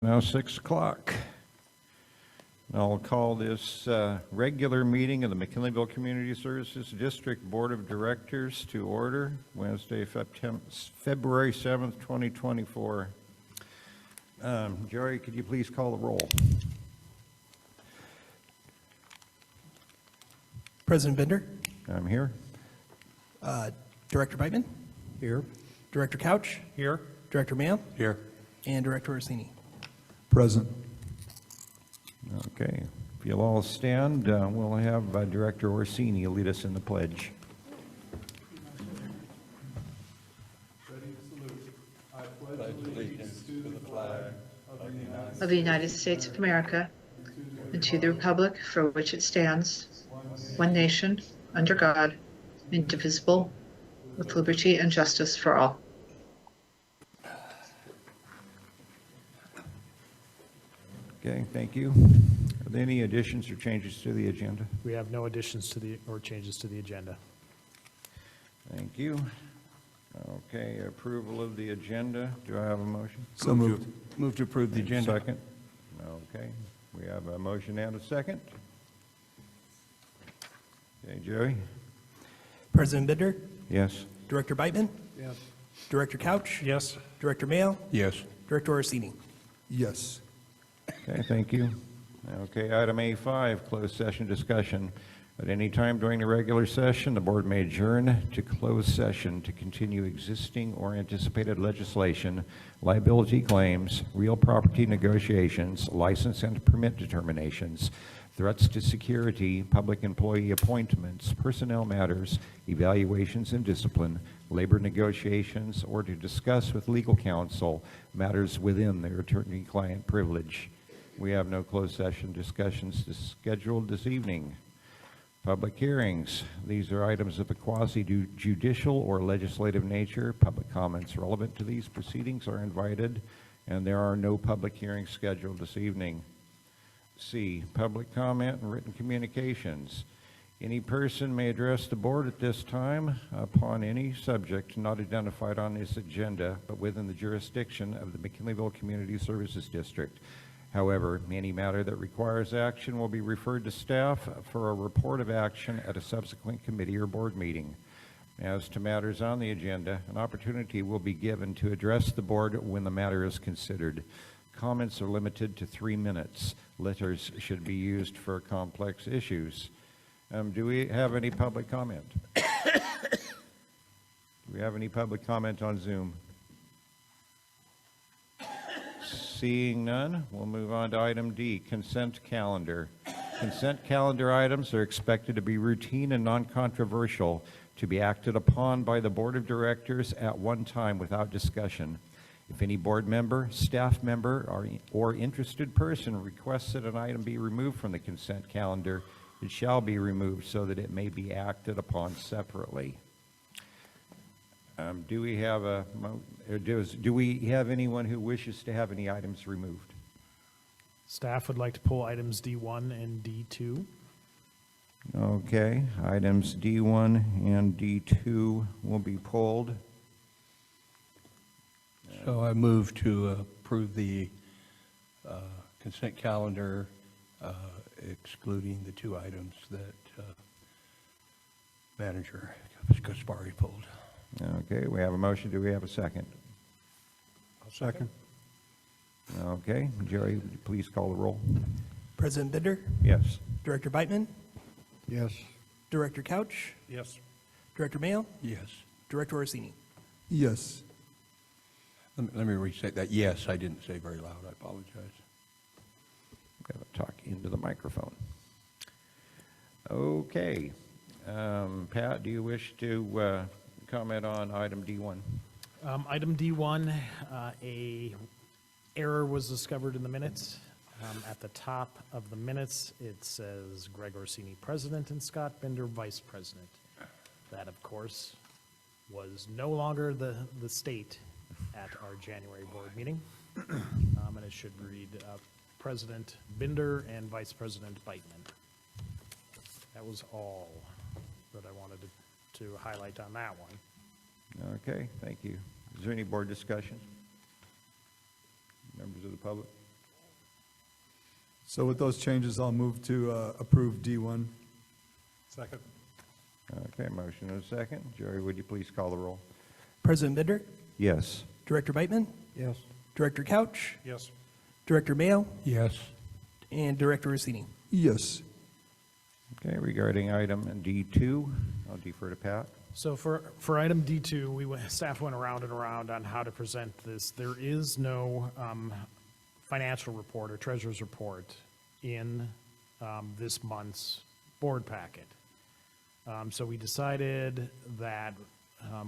Now 6 o'clock. I'll call this regular meeting of the McKinleyville Community Services District Board of Directors to order Wednesday, February 7th, 2024. Jerry, could you please call the roll? President Bender. I'm here. Director Beitman. Here. Director Couch. Here. Director Mayo. Here. And Director Orsini. Present. Okay. If you'll all stand, we'll have Director Orsini lead us in the pledge. Of the United States of America, and to the republic for which it stands, one nation, under God, indivisible, with liberty and justice for all. Okay, thank you. Are there any additions or changes to the agenda? We have no additions to the, or changes to the agenda. Thank you. Okay, approval of the agenda. Do I have a motion? So moved. Move to approve the agenda. Second. Okay, we have a motion and a second. Okay, Joey? President Bender. Yes. Director Beitman. Yes. Director Couch. Yes. Director Mayo. Yes. Director Orsini. Yes. Okay, thank you. Okay, item A5, closed session discussion. At any time during the regular session, the board may adjourn to closed session to continue existing or anticipated legislation, liability claims, real property negotiations, license and permit determinations, threats to security, public employee appointments, personnel matters, evaluations and discipline, labor negotiations, or to discuss with legal counsel matters within their attorney-client privilege. We have no closed session discussions scheduled this evening. Public hearings. These are items of a quasi-judicial or legislative nature. Public comments relevant to these proceedings are invited, and there are no public hearings scheduled this evening. C, public comment and written communications. Any person may address the board at this time upon any subject not identified on this agenda, but within the jurisdiction of the McKinleyville Community Services District. However, any matter that requires action will be referred to staff for a report of action at a subsequent committee or board meeting. As to matters on the agenda, an opportunity will be given to address the board when the matter is considered. Comments are limited to 3 minutes. Letters should be used for complex issues. Do we have any public comment? Do we have any public comment on Zoom? Seeing none, we'll move on to item D, consent calendar. Consent calendar items are expected to be routine and non-controversial, to be acted upon by the Board of Directors at one time without discussion. If any board member, staff member, or interested person requests that an item be removed from the consent calendar, it shall be removed so that it may be acted upon separately. Do we have anyone who wishes to have any items removed? Staff would like to pull items D1 and D2. Okay, items D1 and D2 will be pulled. So I move to approve the consent calendar, excluding the 2 items that Manager Kaspari pulled. Okay, we have a motion. Do we have a second? I'll second. Okay, Jerry, would you please call the roll? President Bender. Yes. Director Beitman. Yes. Director Couch. Yes. Director Mayo. Yes. Director Orsini. Yes. Let me restate that. Yes, I didn't say very loud. I apologize. Got to talk into the microphone. Okay. Pat, do you wish to comment on item D1? Item D1, a error was discovered in the minutes. At the top of the minutes, it says Greg Orsini, President, and Scott Bender, Vice President. That, of course, was no longer the state at our January board meeting. And it should read President Bender and Vice President Beitman. That was all that I wanted to highlight on that one. Okay, thank you. Is there any board discussion? Members of the public? So with those changes, I'll move to approve D1. Second. Okay, motion and a second. Jerry, would you please call the roll? President Bender, Yes. Director Beitman, Yes. Director Couch, Yes. Director Mayo, Yes. and Director Rossini. Yes. Okay, regarding item D2, I'll defer to Pat. So for item D2, staff went around and around on how to present this. There is no financial report or treasurer's report in this month's board packet. So we decided that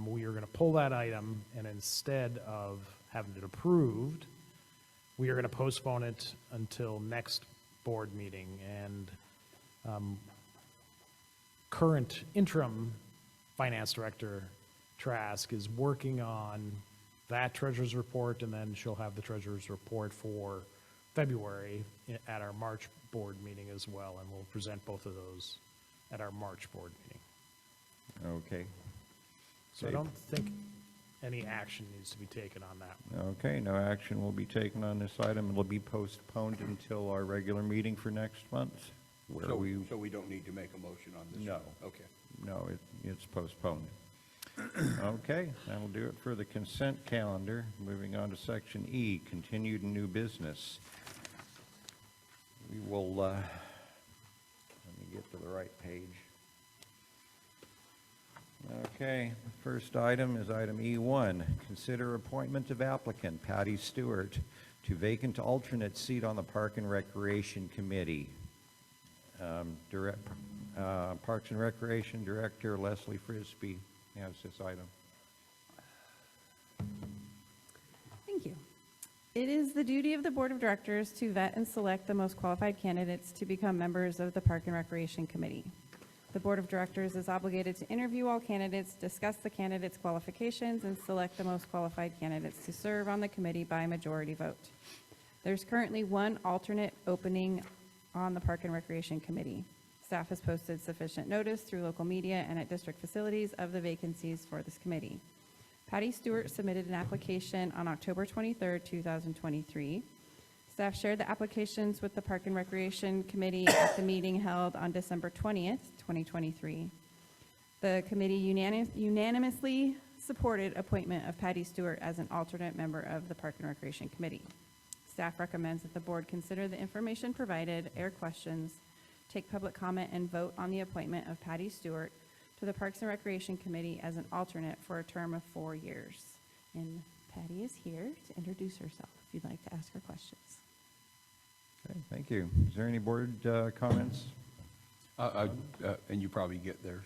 we are going to pull that item, and instead of having it approved, we are going to postpone it until next board meeting. And current interim finance director Trask is working on that treasurer's report, and then she'll have the treasurer's report for February at our March board meeting as well, and we'll present both of those at our March board meeting. Okay. So I don't think any action needs to be taken on that. Okay, no action will be taken on this item. It'll be postponed until our regular meeting for next month, where So we, we don't need to make a motion on this? No. Okay. no, it's postponed. Okay, that'll do it for the consent calendar. Moving on to section E, continued and new business. We will, let me get to the right page. Okay, the first item is item E1. Consider appointment of applicant Patty Stewart to vacant alternate seat on the Park and Recreation Committee. Parks and Recreation Director Leslie Frisbee has this item. Thank you. It is the duty of the Board of Directors to vet and select the most qualified candidates to become members of the Park and Recreation Committee. The Board of Directors is obligated to interview all candidates, discuss the candidates' qualifications, and select the most qualified candidates to serve on the committee by majority vote. There's currently one alternate opening on the Park and Recreation Committee. Staff has posted sufficient notice through local media and at district facilities of the vacancies for this committee. Patty Stewart submitted an application on October 23rd, 2023. Staff shared the applications with the Park and Recreation Committee at the meeting held on December 20th, 2023. The committee unanimously supported appointment of Patty Stewart as an alternate member of the Park and Recreation Committee. Staff recommends that the board consider the information provided, air questions, take public comment, and vote on the appointment of Patty Stewart to the Parks and Recreation Committee as an alternate for a term of 4 years. And Patty is here to introduce herself if you'd like to ask her questions. Okay, thank you. Is there any board comments? And you probably get there,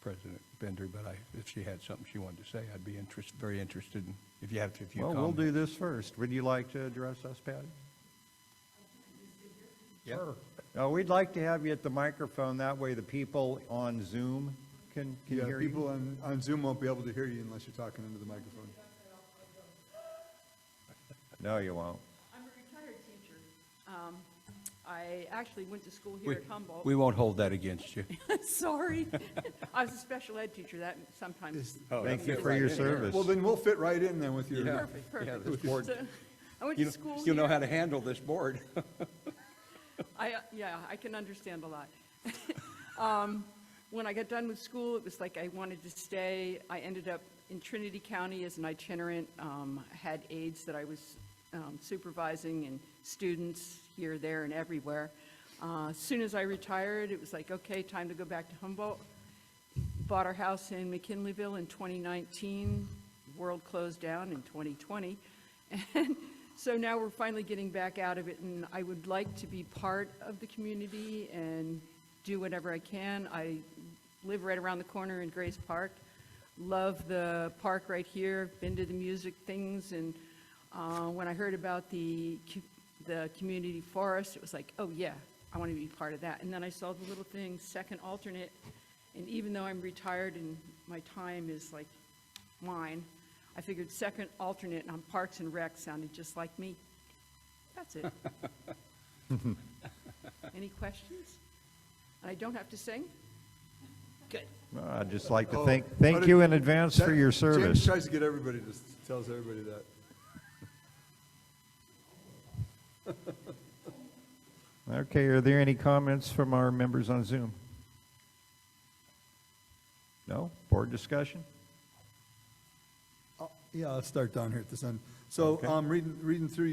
President Bender, but if she had something she wanted to say, I'd be very interested in, if you have a few Well, comments. we'll do this first. Would you like to address us, Patty? Sure. No, we'd like to have you at the microphone. That way the people on Zoom can Yeah, hear you. people on Zoom won't be able to hear you unless you're talking into the microphone. No, you won't. I'm a retired teacher. I actually went to school here at Humboldt. We won't hold that against you. Sorry. I was a special ed teacher. That sometimes. Thank you for your service. Well, then we'll fit right in then with your. Yeah. Perfect, Yeah, perfect. this board, So, I went to school you'll know here. how to handle this board. Yeah, I can understand a lot. When I got done with school, it was like I wanted to stay. I ended up in Trinity County as an itinerant, had aides that I was supervising and students here, there, and everywhere. As soon as I retired, it was like, okay, time to go back to Humboldt. Bought our house in McKinleyville in 2019. World closed down in 2020. And so now we're finally getting back out of it, and I would like to be part of the community and do whatever I can. I live right around the corner in Grace Park. Love the park right here, been to the music things, and when I heard about the community forest, it was like, oh yeah, I want to be part of that. And then I saw the little thing, second alternate, and even though I'm retired and my time is like mine, I figured second alternate on Parks and Rec sounded just like me. That's it. Any questions? And I don't have to sing? Good. Well, I'd just like to Oh, thank but you it- in advance for your James service. tries to get everybody, tells everybody that. Okay, are there any comments from our members on Zoom? No? Board discussion? Yeah, I'll start down here at this end. So, Okay. reading through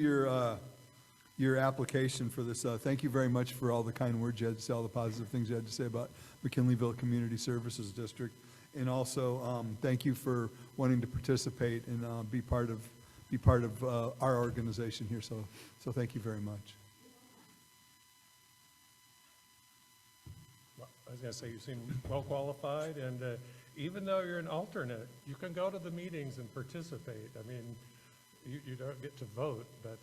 your application for this, thank you very much for all the kind words you had to say, all the positive things you had to say about McKinleyville Community Services District. And also, thank you for wanting to participate and be part of our organization here. So thank you very much. I was going to say, you seem well qualified, and even though you're an alternate, you can go to the meetings and participate. I mean, you don't get to vote, but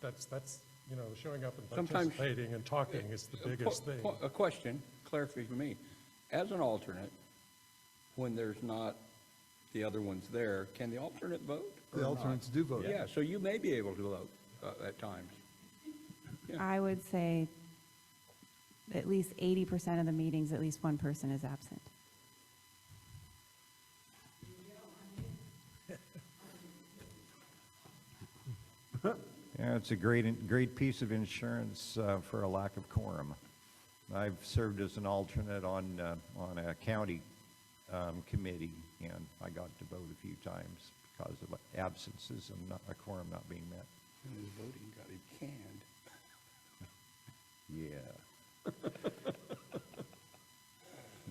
that's, you know, showing up and Sometimes- participating and talking is the biggest thing. A question, clarification for me. As an alternate, when there's not the other ones there, can the alternate vote? or The not? alternates do vote. Yeah, so you may be able to vote at times. I would say at least 80% of the meetings, at least one person is absent. Yeah, it's a great piece of insurance for a lack of quorum. I've served as an alternate on a county committee, and I got to vote a few times because of absences and a quorum not being met. And his voting got him canned. Yeah.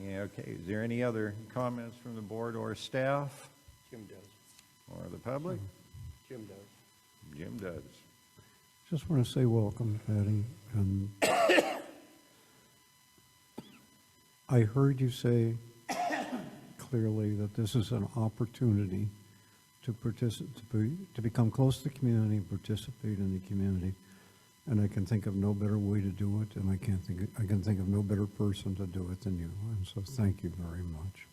Yeah, okay. Is there any other comments from the board or staff Jim does. or the public? Jim does. Jim does. Just want to say welcome, Patty. And I heard you say clearly that this is an opportunity to participate, to become close to the community and participate in the community. And I can think of no better way to do it, and I can think of no better person to do it than you. And so thank you very much.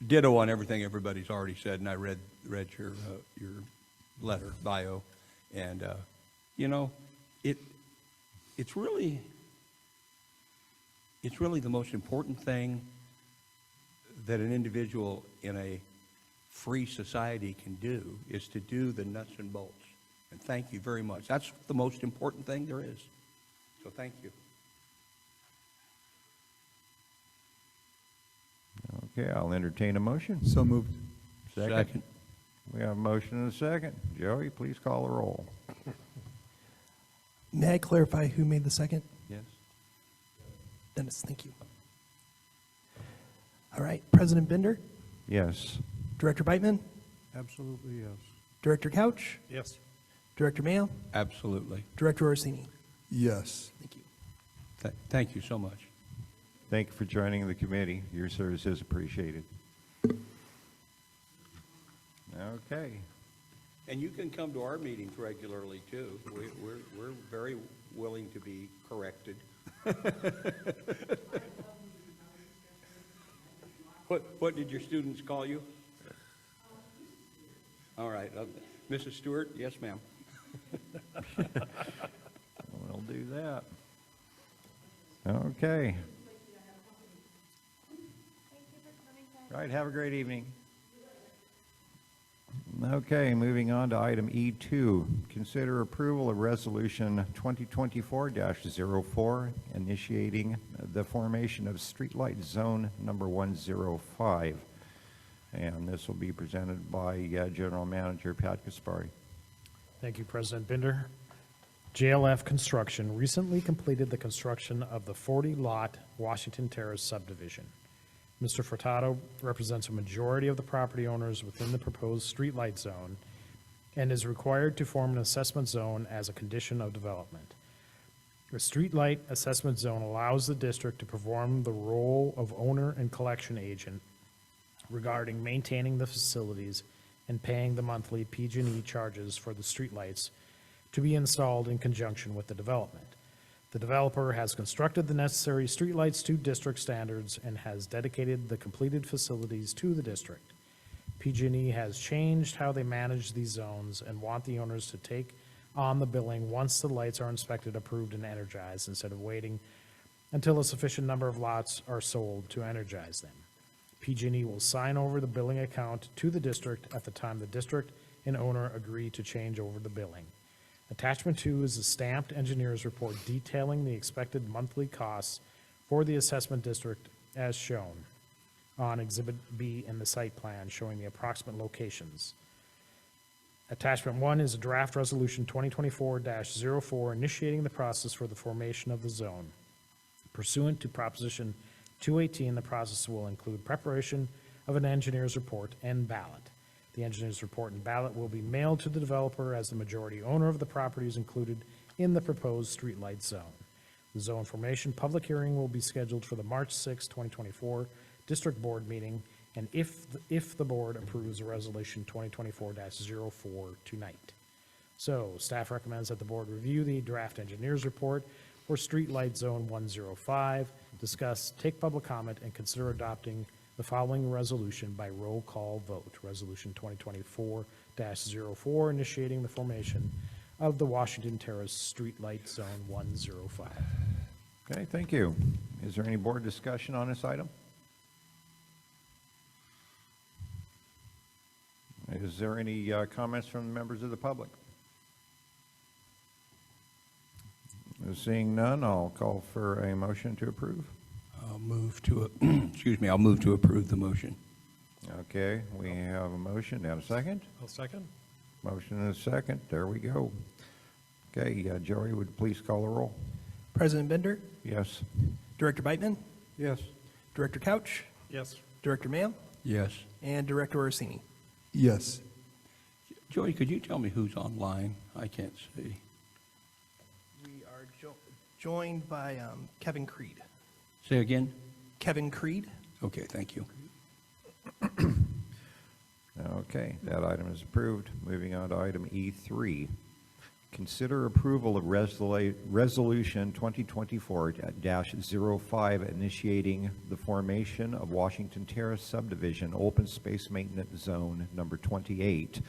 Ditto on everything everybody's already said, and I read your letter, bio, and, you know, it's really the most important thing that an individual in a free society can do, is to do the nuts and bolts. And thank you very much. That's the most important thing there is. So thank you. Okay, I'll entertain a motion. So moved. Second. We have a motion and a second. Joey, please call the roll. May I clarify who made the second? Yes. Dennis, thank you. All right, President Bender, Yes. Director Beitman, Absolutely, yes. Director Couch, Yes. Director Mayo, Absolutely. Director Orsini. Yes. Thank you. Thank you so much. Thank you for joining the committee. Your service is appreciated. Okay. And you can come to our meetings regularly, too. We're very willing to be corrected. What did your students call you? All right. Mrs. Stewart? Yes, ma'am. We'll do that. Okay. Right, have a great evening. Okay, moving on to item E2. Consider approval of resolution 2024-04, initiating the formation of streetlight zone number 105. And this will be presented by General Manager Pat Gaspari. Thank you, President Binder. JLF Construction recently completed the construction of the 40-lot Washington Terrace subdivision. Mr. Furtado represents a majority of the property owners within the proposed streetlight zone and is required to form an assessment zone as a condition of development. The streetlight assessment zone allows the district to perform the role of owner and collection agent regarding maintaining the facilities and paying the monthly PG&E charges for the streetlights to be installed in conjunction with the development. The developer has constructed the necessary streetlights to district standards and has dedicated the completed facilities to the district. PG&E has changed how they manage these zones and want the owners to take on the billing once the lights are inspected, approved, and energized, instead of waiting until a sufficient number of lots are sold to energize them. PG&E will sign over the billing account to the district at the time the district and owner agree to change over the billing. Attachment 2 is a stamped engineer's report detailing the expected monthly costs for the assessment district as shown on Exhibit B in the site plan showing the approximate locations. Attachment 1 is a draft resolution 2024-04 initiating the process for the formation of the zone. Pursuant to Proposition 218, the process will include preparation of an engineer's report and ballot. The engineer's report and ballot will be mailed to the developer as the majority owner of the properties included in the proposed streetlight zone. The zone formation public hearing will be scheduled for the March 6, 2024 District Board meeting, and if the board approves a resolution 2024-04 tonight. So staff recommends that the board review the draft engineer's report for streetlight zone 105, discuss, take public comment, and consider adopting the following resolution by roll call vote. Resolution 2024-04, initiating the formation of the Washington Terrace Streetlight Zone 105. Okay, thank you. Is there any board discussion on this item? Is there any comments from the members of the public? Seeing none, I'll call for a motion to approve. I'll move to, I'll move to approve the motion. Okay, we have a motion. Have a second? I'll second. Motion and a second. There we go. Okay, Joey, would you please call the roll? President Bender, Yes. Director Beitman, Yes. Director Couch, Yes. Director Mayo, Yes. and Director Orsini. Yes. Joey, could you tell me who's online? I can't see. We are joined by Kevin Creed. Say again? Kevin Creed? Okay, thank you. Okay, that item is approved. Moving on to item E3. Consider approval of Resolution 2024-05 initiating the formation of Washington Terrace Subdivision Open Space Maintenance Zone Number 28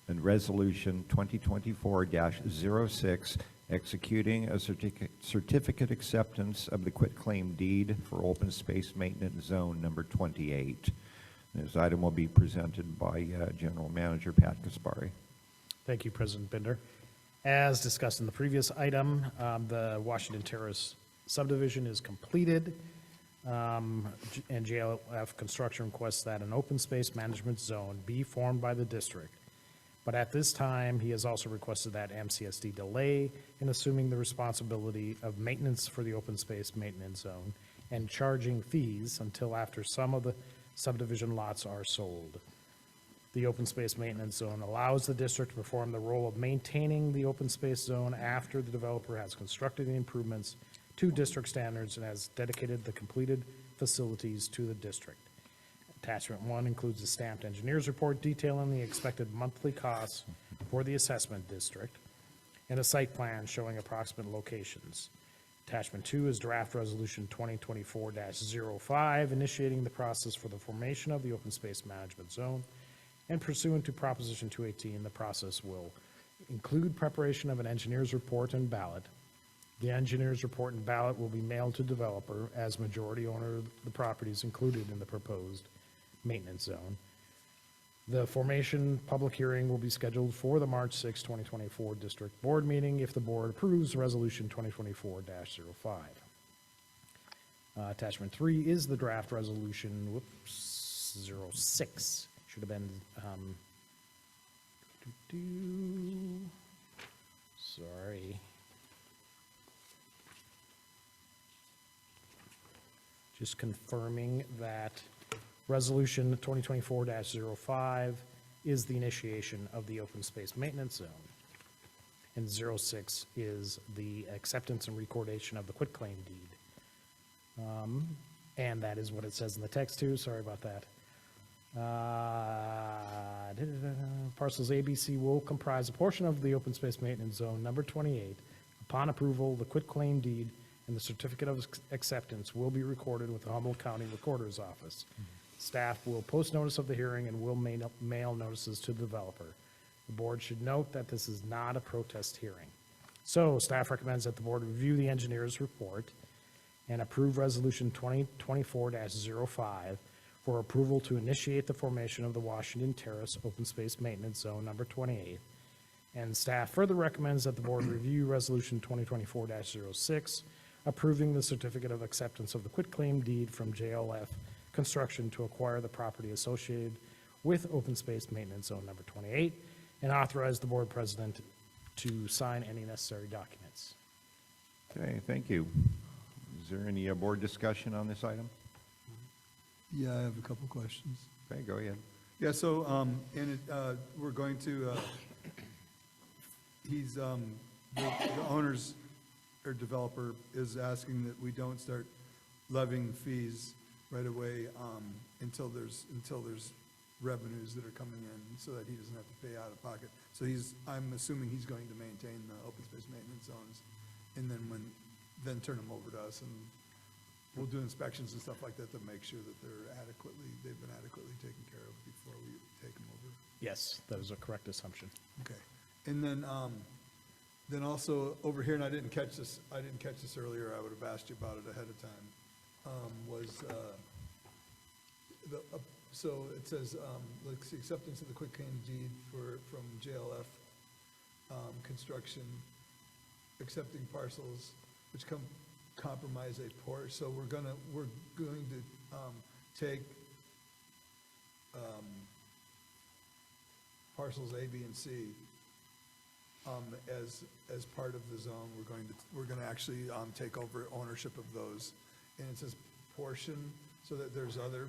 and Resolution 2024-06 executing a certificate acceptance of the quitclaim deed for Open Space Maintenance Zone Number 28. This item will be presented by General Manager Pat Kaspari. Thank you, President Bender. As discussed in the previous item, the Washington Terrace subdivision is completed, and JLF Construction requests that an open space management zone be formed by the district. But at this time, he has also requested that MCSD delay in assuming the responsibility of maintenance for the open space maintenance zone and charging fees until after some of the subdivision lots are sold. The open space maintenance zone allows the district to perform the role of maintaining the open space zone after the developer has constructed the improvements to district standards and has dedicated the completed facilities to the district. Attachment 1 includes a stamped engineer's report detailing the expected monthly costs for the assessment district and a site plan showing approximate locations. Attachment 2 is draft resolution 2024-05 initiating the process for the formation of the open space management zone. And pursuant to Proposition 218, the process will include preparation of an engineer's report and ballot. The engineer's report and ballot will be mailed to developer as majority owner of the properties included in the proposed maintenance zone. The formation public hearing will be scheduled for the March 6, 2024 District Board meeting if the board approves Resolution 2024-05. Attachment 3 is the draft resolution, 06. Should have been, sorry. Just confirming that Resolution 2024-05 is the initiation of the open space maintenance zone. And 06 is the acceptance and recordation of the quitclaim deed. And that is what it says in the text too, sorry about that. Parcels A, B, C will comprise a portion of the open space maintenance zone number 28. Upon approval, the quitclaim deed and the certificate of acceptance will be recorded with the Humboldt County Recorder's Office. Staff will post notice of the hearing and will mail notices to the developer. The board should note that this is not a protest hearing. So staff recommends that the board review the engineer's report and approve resolution 2024-05 for approval to initiate the formation of the Washington Terrace Open Space Maintenance Zone Number 28. And staff further recommends that the board review Resolution 2024-06, approving the certificate of acceptance of the quitclaim deed from JLF Construction to acquire the property associated with Open Space Maintenance Zone Number 28, and authorize the board president to sign any necessary documents. Okay, thank you. Is there any board discussion on this item? Yeah, I have a couple questions. Okay, go ahead. Yeah, so, we're going to, the owners or developer is asking that we don't start levying fees right away, until there's revenues that are coming in, so that he doesn't have to pay out of pocket. So I'm assuming he's going to maintain the open space maintenance zones, and then turn them over to us, and we'll do inspections and stuff like that to make sure that they've been adequately taken care of before we take them over. Yes, that is a correct assumption. Okay. And then also over here, and I didn't catch this earlier, I would have asked you about it ahead of time, so it says, like, the acceptance of the quitclaim deed from JLF Construction, accepting parcels which compromise a portion. So we're going to take parcels A, B, and C as part of the zone. We're going to actually take over ownership of those, and it says portion, so that there's other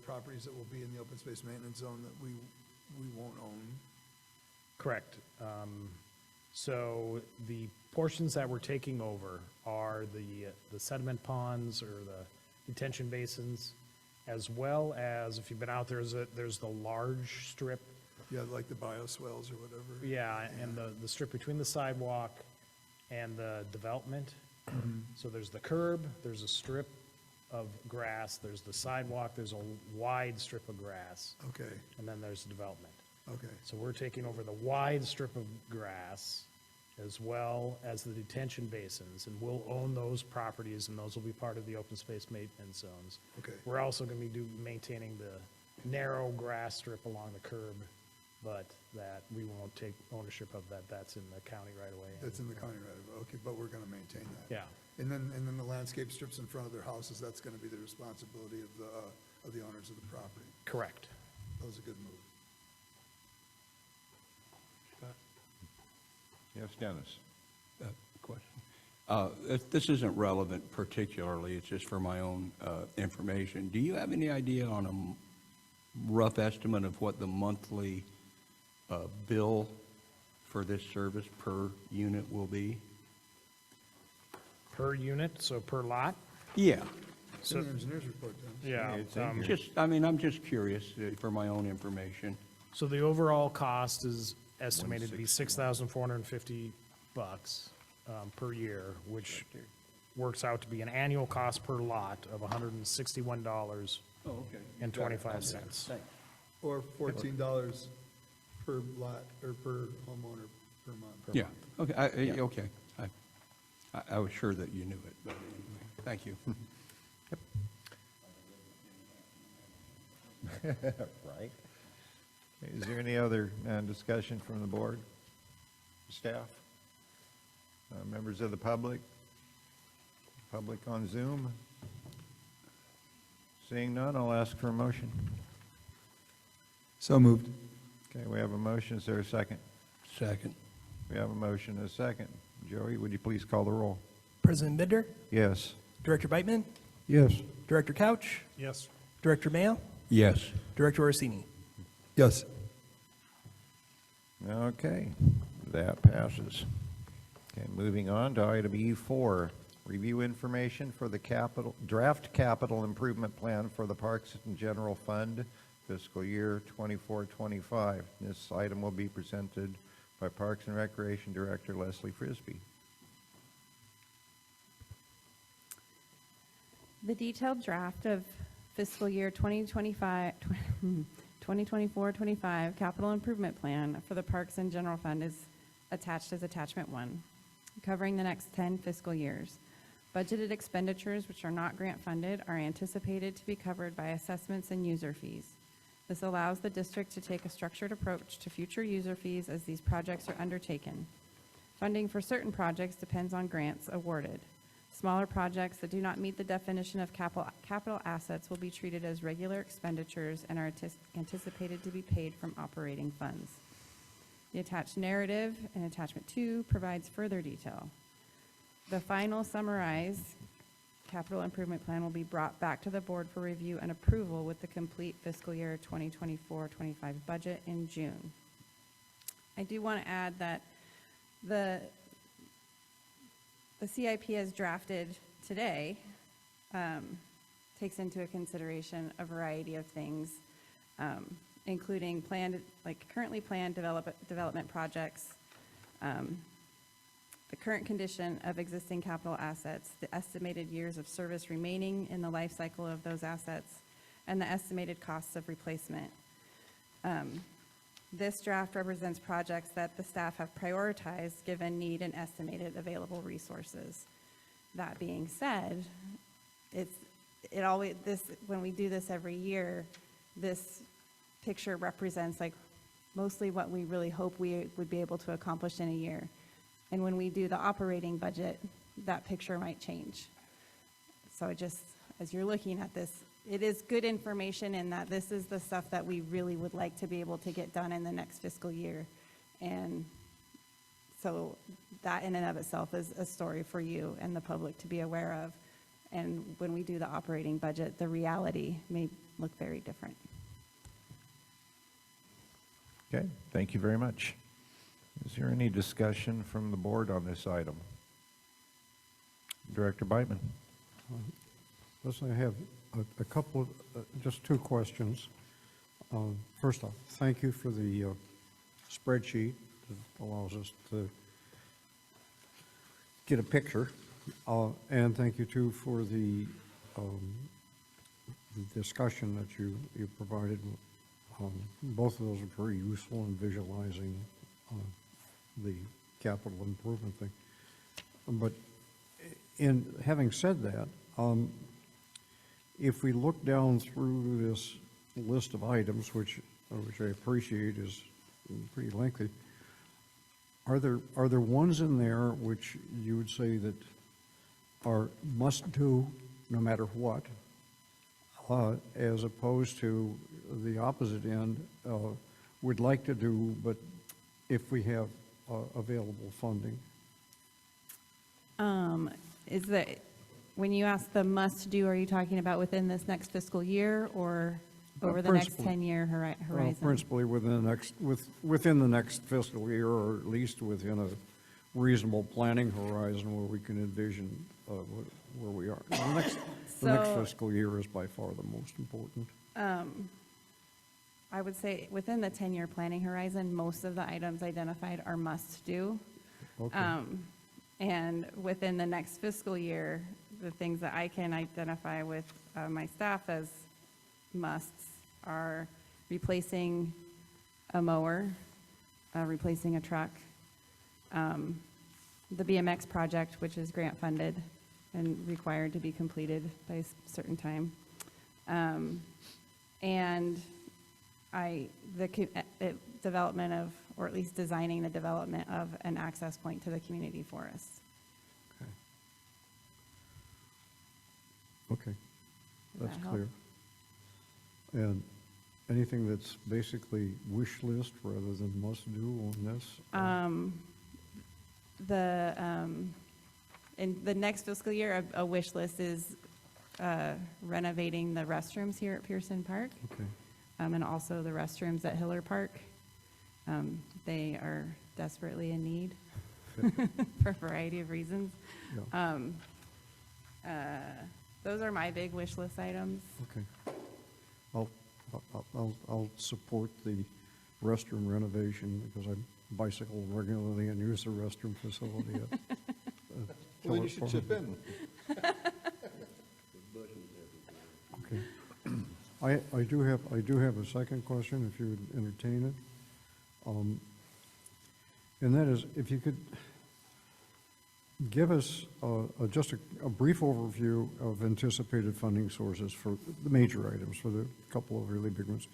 properties that will be in the open space maintenance zone that we won't own. Correct. So the portions that we're taking over are the sediment ponds or the detention basins, as well as, if you've been out there, there's the large strip. Yeah, like the bioswales or whatever. Yeah, and the strip between the sidewalk and the development. So there's the curb, there's a strip of grass, there's the sidewalk, there's a wide strip of grass, Okay, and then there's the development. okay, So we're taking over the wide strip of grass as well as the detention basins, and we'll own those properties, and those will be part of the open space maintenance zones. okay. We're also going to be maintaining the narrow grass strip along the curb, but that we won't take ownership of that. That's in the county right away. That's in the county right away. Okay, but we're going to maintain that. Yeah. And then the landscape strips in front of their houses, that's going to be the responsibility of the owners of the property. Correct. That was a good move. Yes, Dennis? Question. This isn't relevant particularly, it's just for my own information. Do you have any idea on a rough estimate of what the monthly bill for this service per unit will be? Per unit, so per lot? Yeah. It's in the engineer's report, then. Yeah. It's in here. I'm just curious for my own information. So the overall cost is estimated to be $160. $6,450 per year, which works out to be an annual cost per lot of $161.25. Oh, okay. Thanks. Or $14 per lot, or per homeowner per month. Yeah, okay, okay. I was sure that you knew it, but anyway, thank you. Right. Is there any other discussion from the board, staff, members of the public on Zoom? Seeing none, I'll ask for a motion. So moved. Okay, we have a motion. Is there a second? Second. We have a motion and a second. Joey, would you please call the roll? President Bender, Yes. Director Beitman, Yes. Director Couch, Yes. Director Mayo, Yes. Director Orsini. Yes. Okay, that passes. Okay, moving on to item E4, review information for the draft capital improvement plan for the Parks and General Fund fiscal year 24-25. This item will be presented by Parks and Recreation Director Leslie Frisbee. The detailed draft of fiscal year 2024-25 capital improvement plan for the Parks and General Fund is attached as attachment 1, covering the next 10 fiscal years. Budgeted expenditures which are not grant funded are anticipated to be covered by assessments and user fees. This allows the district to take a structured approach to future user fees as these projects are undertaken. Funding for certain projects depends on grants awarded. Smaller projects that do not meet the definition of capital assets will be treated as regular expenditures and are anticipated to be paid from operating funds. The attached narrative in attachment 2 provides further detail. The final summarized capital improvement plan will be brought back to the board for review and approval with the complete fiscal year 2024-25 budget in June. I do want to add that the CIP as drafted today takes into consideration a variety of things, including currently planned development projects, the current condition of existing capital assets, the estimated years of service remaining in the life cycle of those assets, and the estimated costs of replacement. This draft represents projects that the staff have prioritized given need and estimated available resources. That being said, when we do this every year, this picture represents mostly what we really hope we would be able to accomplish in a year. And when we do the operating budget, that picture might change. So as you're looking at this, it is good information in that this is the stuff that we really would like to be able to get done in the next fiscal year. And so that in and of itself is a story for you and the public to be aware of. And when we do the operating budget, the reality may look very different. Okay, thank you very much. Is there any discussion from the board on this item? Director Beitman. Yes, I have a couple of, just two questions. First off, thank you for the spreadsheet that allows us to get a picture. And thank you too for the discussion that you provided. Both of those are very useful in visualizing the capital improvement thing. But in having said that, if we look down through this list of items, which I appreciate is pretty lengthy, are there ones in there which you would say that are must do no matter what, as opposed to the opposite end, would like to do, but if we have available funding? Is that, when you ask the must-do, are you talking about within this next fiscal year or over the next 10-year horizon? Principally within the next fiscal year, or at least within a reasonable planning horizon where we can envision where we are. The next fiscal year is by far the most important. I would say within the 10-year planning horizon, most of the items identified are must-do. Okay. And within the next fiscal year, the things that I can identify with my staff as musts are replacing a mower, replacing a truck, the BMX project, which is grant funded and required to be completed by a certain time, and the development of, or at least designing the development of an access point to the community forest. Okay, that's Does that clear. And anything that's basically wish list rather than must do on this? In the next fiscal year, a wish list is renovating the restrooms here at Pearson Park. Okay. And also the restrooms at Hiller Park. They are desperately in need for a variety of reasons. Yeah. Those are my big wish list items. Okay. I'll support the restroom renovation because I bicycle regularly and use the restroom facility at Well, then you should chip in. Okay. I do have a second question, if you would entertain it. And that is, if you could, give us just a brief overview of anticipated funding sources for the major items, for the couple of really big ones.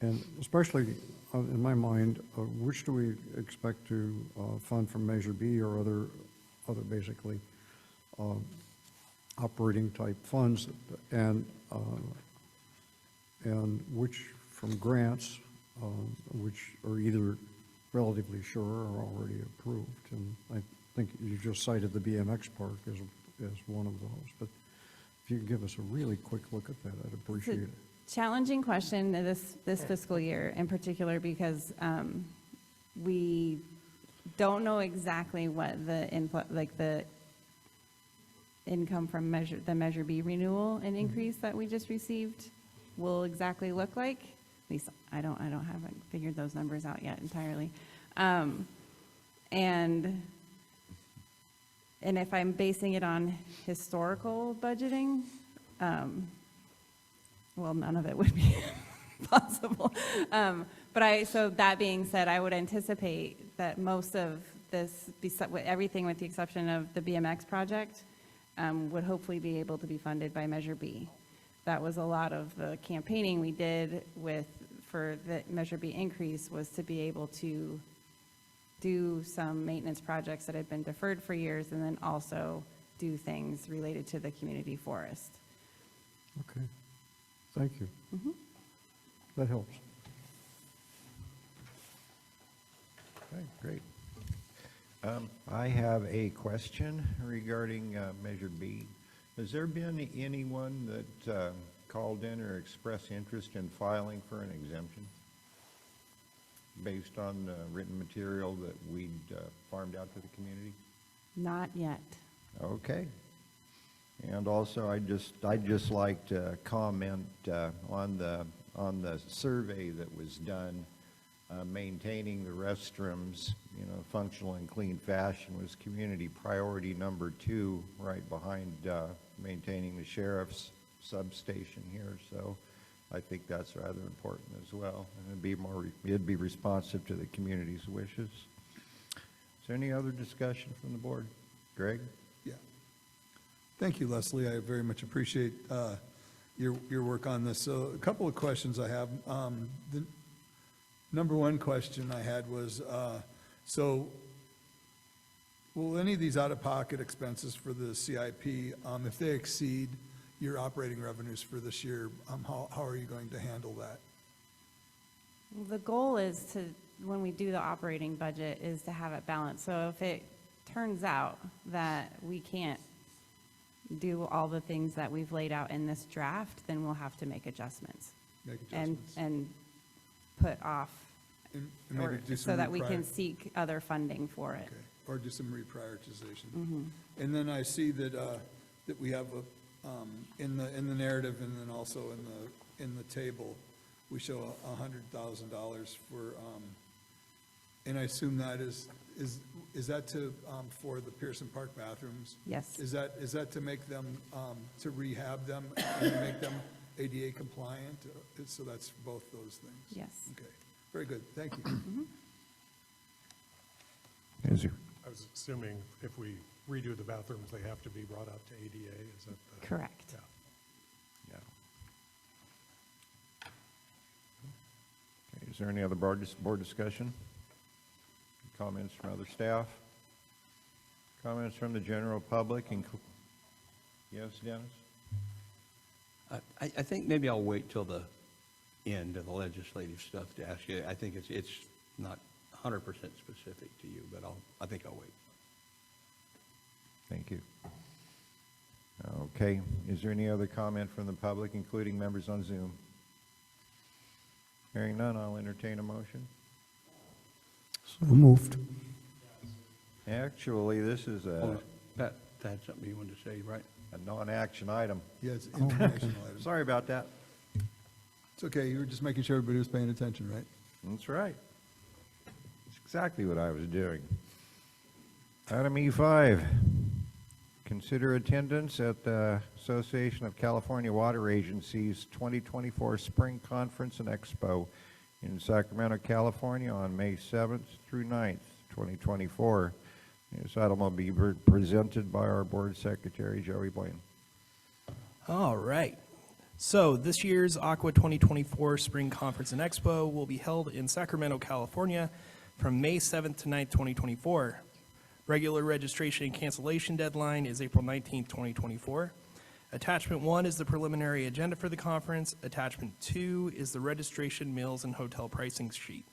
And especially, in my mind, which do we expect to fund from Measure B or other basically operating type funds, and which from grants, which are either relatively sure or already approved. And I think you just cited the BMX park as one of those. But if you could give us a really quick look at that, I'd appreciate it. Challenging question this fiscal year in particular, because we don't know exactly what the input, like the income from the Measure B renewal and increase that we just received will exactly look like. At least I haven't figured those numbers out yet entirely. And if I'm basing it on historical budgeting, well, none of it would be possible. So that being said, I would anticipate that most of this, everything with the exception of the BMX project, would hopefully be able to be funded by Measure B. That was a lot of the campaigning we did for the Measure B increase, was to be able to do some maintenance projects that had been deferred for years, and then also do things related to the community forest. Okay, thank you. That helps. Okay, great. I have a question regarding Measure B. Has there been anyone that called in or expressed interest in filing for an exemption based on written material that we'd farmed out to the community? Not yet. Okay. And also, I'd just like to comment on the survey that was done. Maintaining the restrooms, functional and clean fashion was community priority number 2, right behind maintaining the sheriff's substation here. So I think that's rather important as well, and it'd be responsive to the community's wishes. Is there any other discussion from the board? Greg? Yeah. Thank you, Leslie. I very much appreciate your work on this. So a couple of questions I have. The number one question I had was, so will any of these out-of-pocket expenses for the CIP, if they exceed your operating revenues for this year, how are you going to handle that? Well, the goal is to, when we do the operating budget, is to have it balanced. So if it turns out that we can't do all the things that we've laid out in this draft, then we'll have to make adjustments. Make adjustments. And put off, And maybe do so some that we can seek other funding for it. Okay, or do some reprioritization. And then I see that, that we have in the narrative, and then also in the table, we show $100,000 for, and I assume that is that to, for the Pearson Park bathrooms? Yes. Is that to make them, to rehab them and make them ADA compliant? So that's both those things? Yes. Okay, very good, thank you. Is there? I was assuming if we redo the bathrooms, they have to be brought up to ADA, is that the? Correct. Yeah. Yeah. Okay, is there any other board discussion? Comments from other staff? Comments from the general public? Yes, Dennis? I think maybe I'll wait till the end of the legislative stuff to ask you. I think it's not 100% specific to you, but I think I'll wait. Thank you. Okay, is there any other comment from the public, including members on Zoom? Hearing none, I'll entertain a motion. So moved. Actually, this is Hold a on. Pat had something you wanted to say, right? non-action item. Yeah, it's an informational item. Sorry about that. It's okay, you were just making sure everybody was paying attention, right? That's right. That's exactly what I was doing. Item E5, consider attendance at the Association of California Water Agencies 2024 Spring Conference and Expo in Sacramento, California on May 7th through 9th, 2024. This item will be presented by our board secretary, Joey Blaine. All right. So this year's Aqua 2024 Spring Conference and Expo will be held in Sacramento, California from May 7th to 9th, 2024. Regular registration and cancellation deadline is April 19th, 2024. Attachment 1 is the preliminary agenda for the conference. Attachment 2 is the registration, meals, and hotel pricing sheet.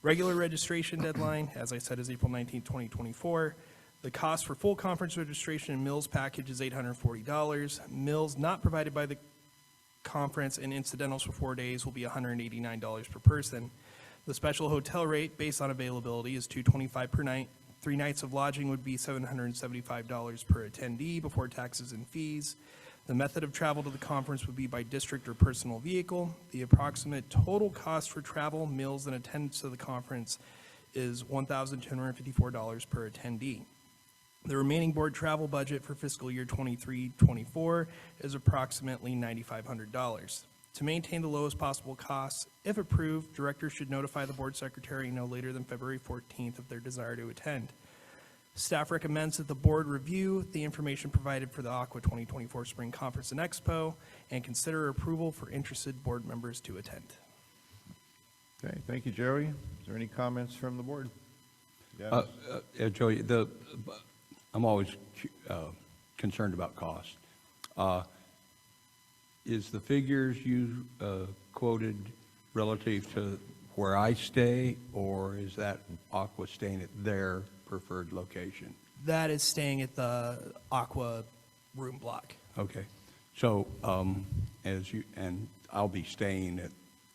Regular registration deadline, as I said, is April 19th, 2024. The cost for full conference registration and meals package is $840. Meals not provided by the conference and incidentals for 4 days will be $189 per person. The special hotel rate based on availability is $225 per night. 3 nights of lodging would be $775 per attendee before taxes and fees. The method of travel to the conference would be by district or personal vehicle. The approximate total cost for travel, meals, and attendance to the conference is $1,254 per attendee. The remaining board travel budget for fiscal year 23-24 is approximately $9,500. To maintain the lowest possible costs, if approved, directors should notify the board secretary no later than February 14th of their desire to attend. Staff recommends that the board review the information provided for the Aqua 2024 Spring Conference and Expo and consider approval for interested board members to attend. Okay, thank you, Joey. Is there any comments from the board? Joey, I'm always concerned about cost. Is the figures you quoted relative to where I stay, or is that Aqua staying at their preferred location? That is staying at the Aqua room block. Okay. So, and I'll be staying at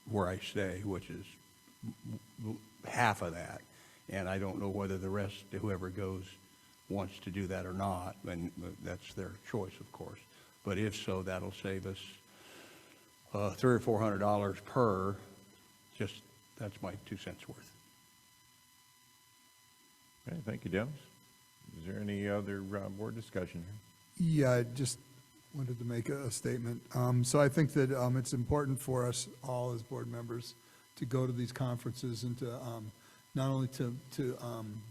where I stay, which is half of that. And I don't know whether the rest, whoever goes, wants to do that or not, and that's their choice, of course. But if so, that'll save us $300 or $400 per. Just, that's my 2 cents worth. Okay, thank you, Dennis. Is there any other board discussion here? Yeah, I just wanted to make a statement. So I think that it's important for us all as board members to go to these conferences and to not only to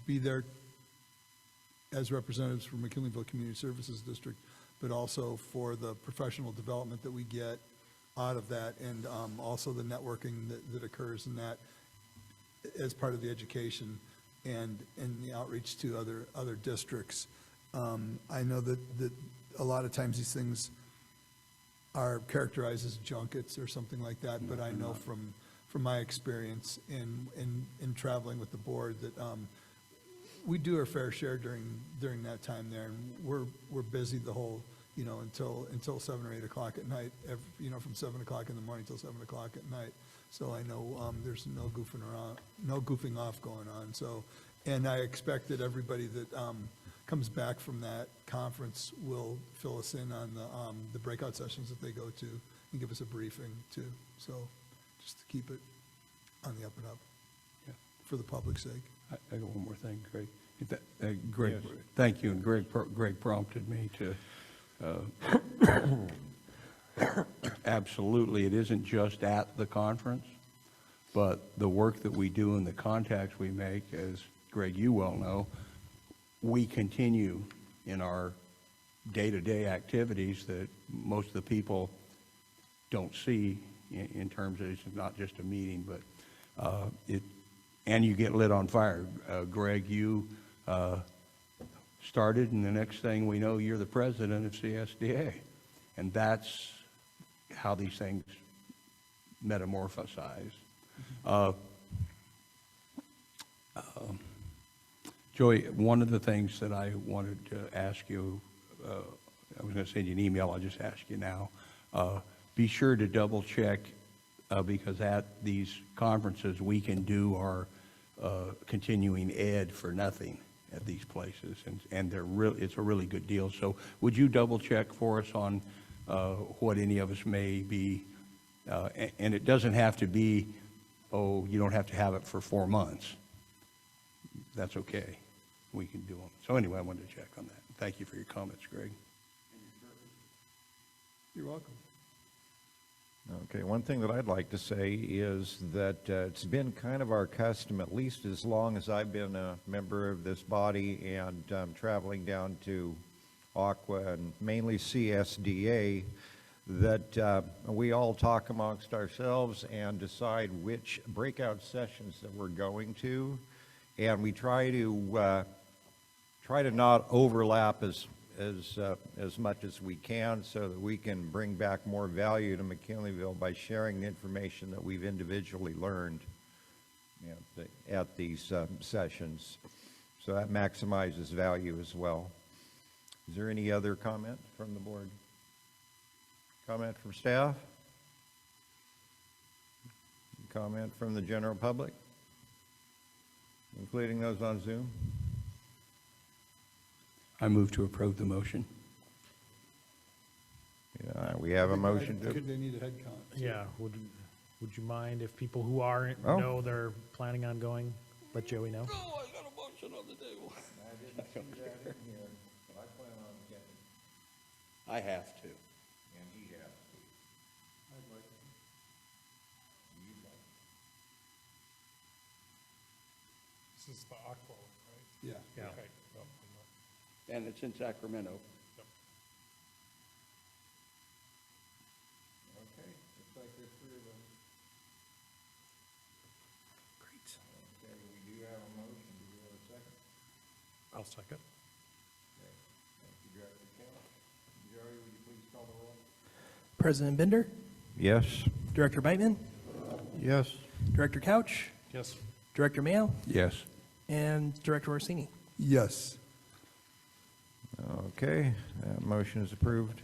be there as representatives for McKinleyville Community Services District, but also for the professional development that we get out of that, and also the networking that occurs in that as part of the education and the outreach to other districts. I know that a lot of times these things are characterized as junkets or something like that, but I know from my experience in traveling with the board that we do our fair share during that time there, and we're busy the whole, until 7 or 8 o'clock at night, from 7 o'clock in the morning till 7 o'clock at night. So I know there's no goofing off going on. So, and I expect that everybody that comes back from that conference will fill us in on the breakout sessions that they go to and give us a briefing too. So just to keep it on the up and up, Yeah. for the public's sake. I got one more thing, Greg. Greg, yes. Thank you, and Greg prompted me to. Absolutely, it isn't just at the conference, but the work that we do and the contacts we make, as Greg, you well know, we continue in our day-to-day activities that most of the people don't see in terms of it's not just a meeting, but and you get lit on fire. Greg, you started, and the next thing we know, you're the president of CSDA. And that's how these things metamorphosize. Joy, one of the things that I wanted to ask you, I was going to send you an email, I'll just ask you now. Be sure to double check, because at these conferences, we can do our continuing ed for nothing at these places, and it's a really good deal. So would you double check for us on what any of us may be, and it doesn't have to be, oh, you don't have to have it for 4 months. That's okay. We can do them. So anyway, I wanted to check on that. Thank you for your comments, Greg. You're welcome. Okay, one thing that I'd like to say is that it's been kind of our custom, at least as long as I've been a member of this body and traveling down to Aqua and mainly CSDA, that we all talk amongst ourselves and decide which breakout sessions that we're going to, and we try to not overlap as much as we can, so that we can bring back more value to McKinleyville by sharing the information that we've individually learned at these sessions. So that maximizes value as well. Is there any other comment from the board? Comment from staff? Comment from the general public, including those on Zoom? I move to approve the motion. Yeah, we have a motion to. Could they need a head count? Yeah, would you mind if people who aren't, Oh. know they're planning on going, let Joey know? Oh, I got a motion on the table. I have to. And he has to. This is the Aqua, right? Yeah. Yeah. Okay. Well, I'm not- And it's in Sacramento. Okay, looks like there's three of them. Great. Okay, we do have a motion. Do we have a second? I'll second. Okay, thank you, Director Kellogg. Joey, would you please call the roll? President Bender, Yes. Director Beitman, Yes. Director Couch, Yes. Director Mayo, Yes. and Director Orsini. Yes. Okay, that motion is approved.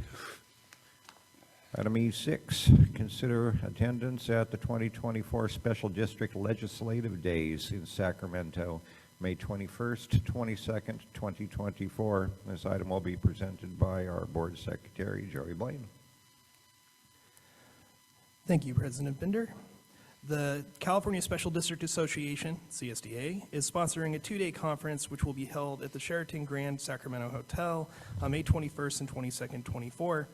Item E6, consider attendance at the 2024 Special District Legislative Days in Sacramento, May 21st, 22nd, 2024. This item will be presented by our Board Secretary, Joey Blaine. Thank you, President Bender. The California Special District Association, CSDA, is sponsoring a two-day conference which will be held at the Sheraton Grand Sacramento Hotel on May 21st and 22nd, 24.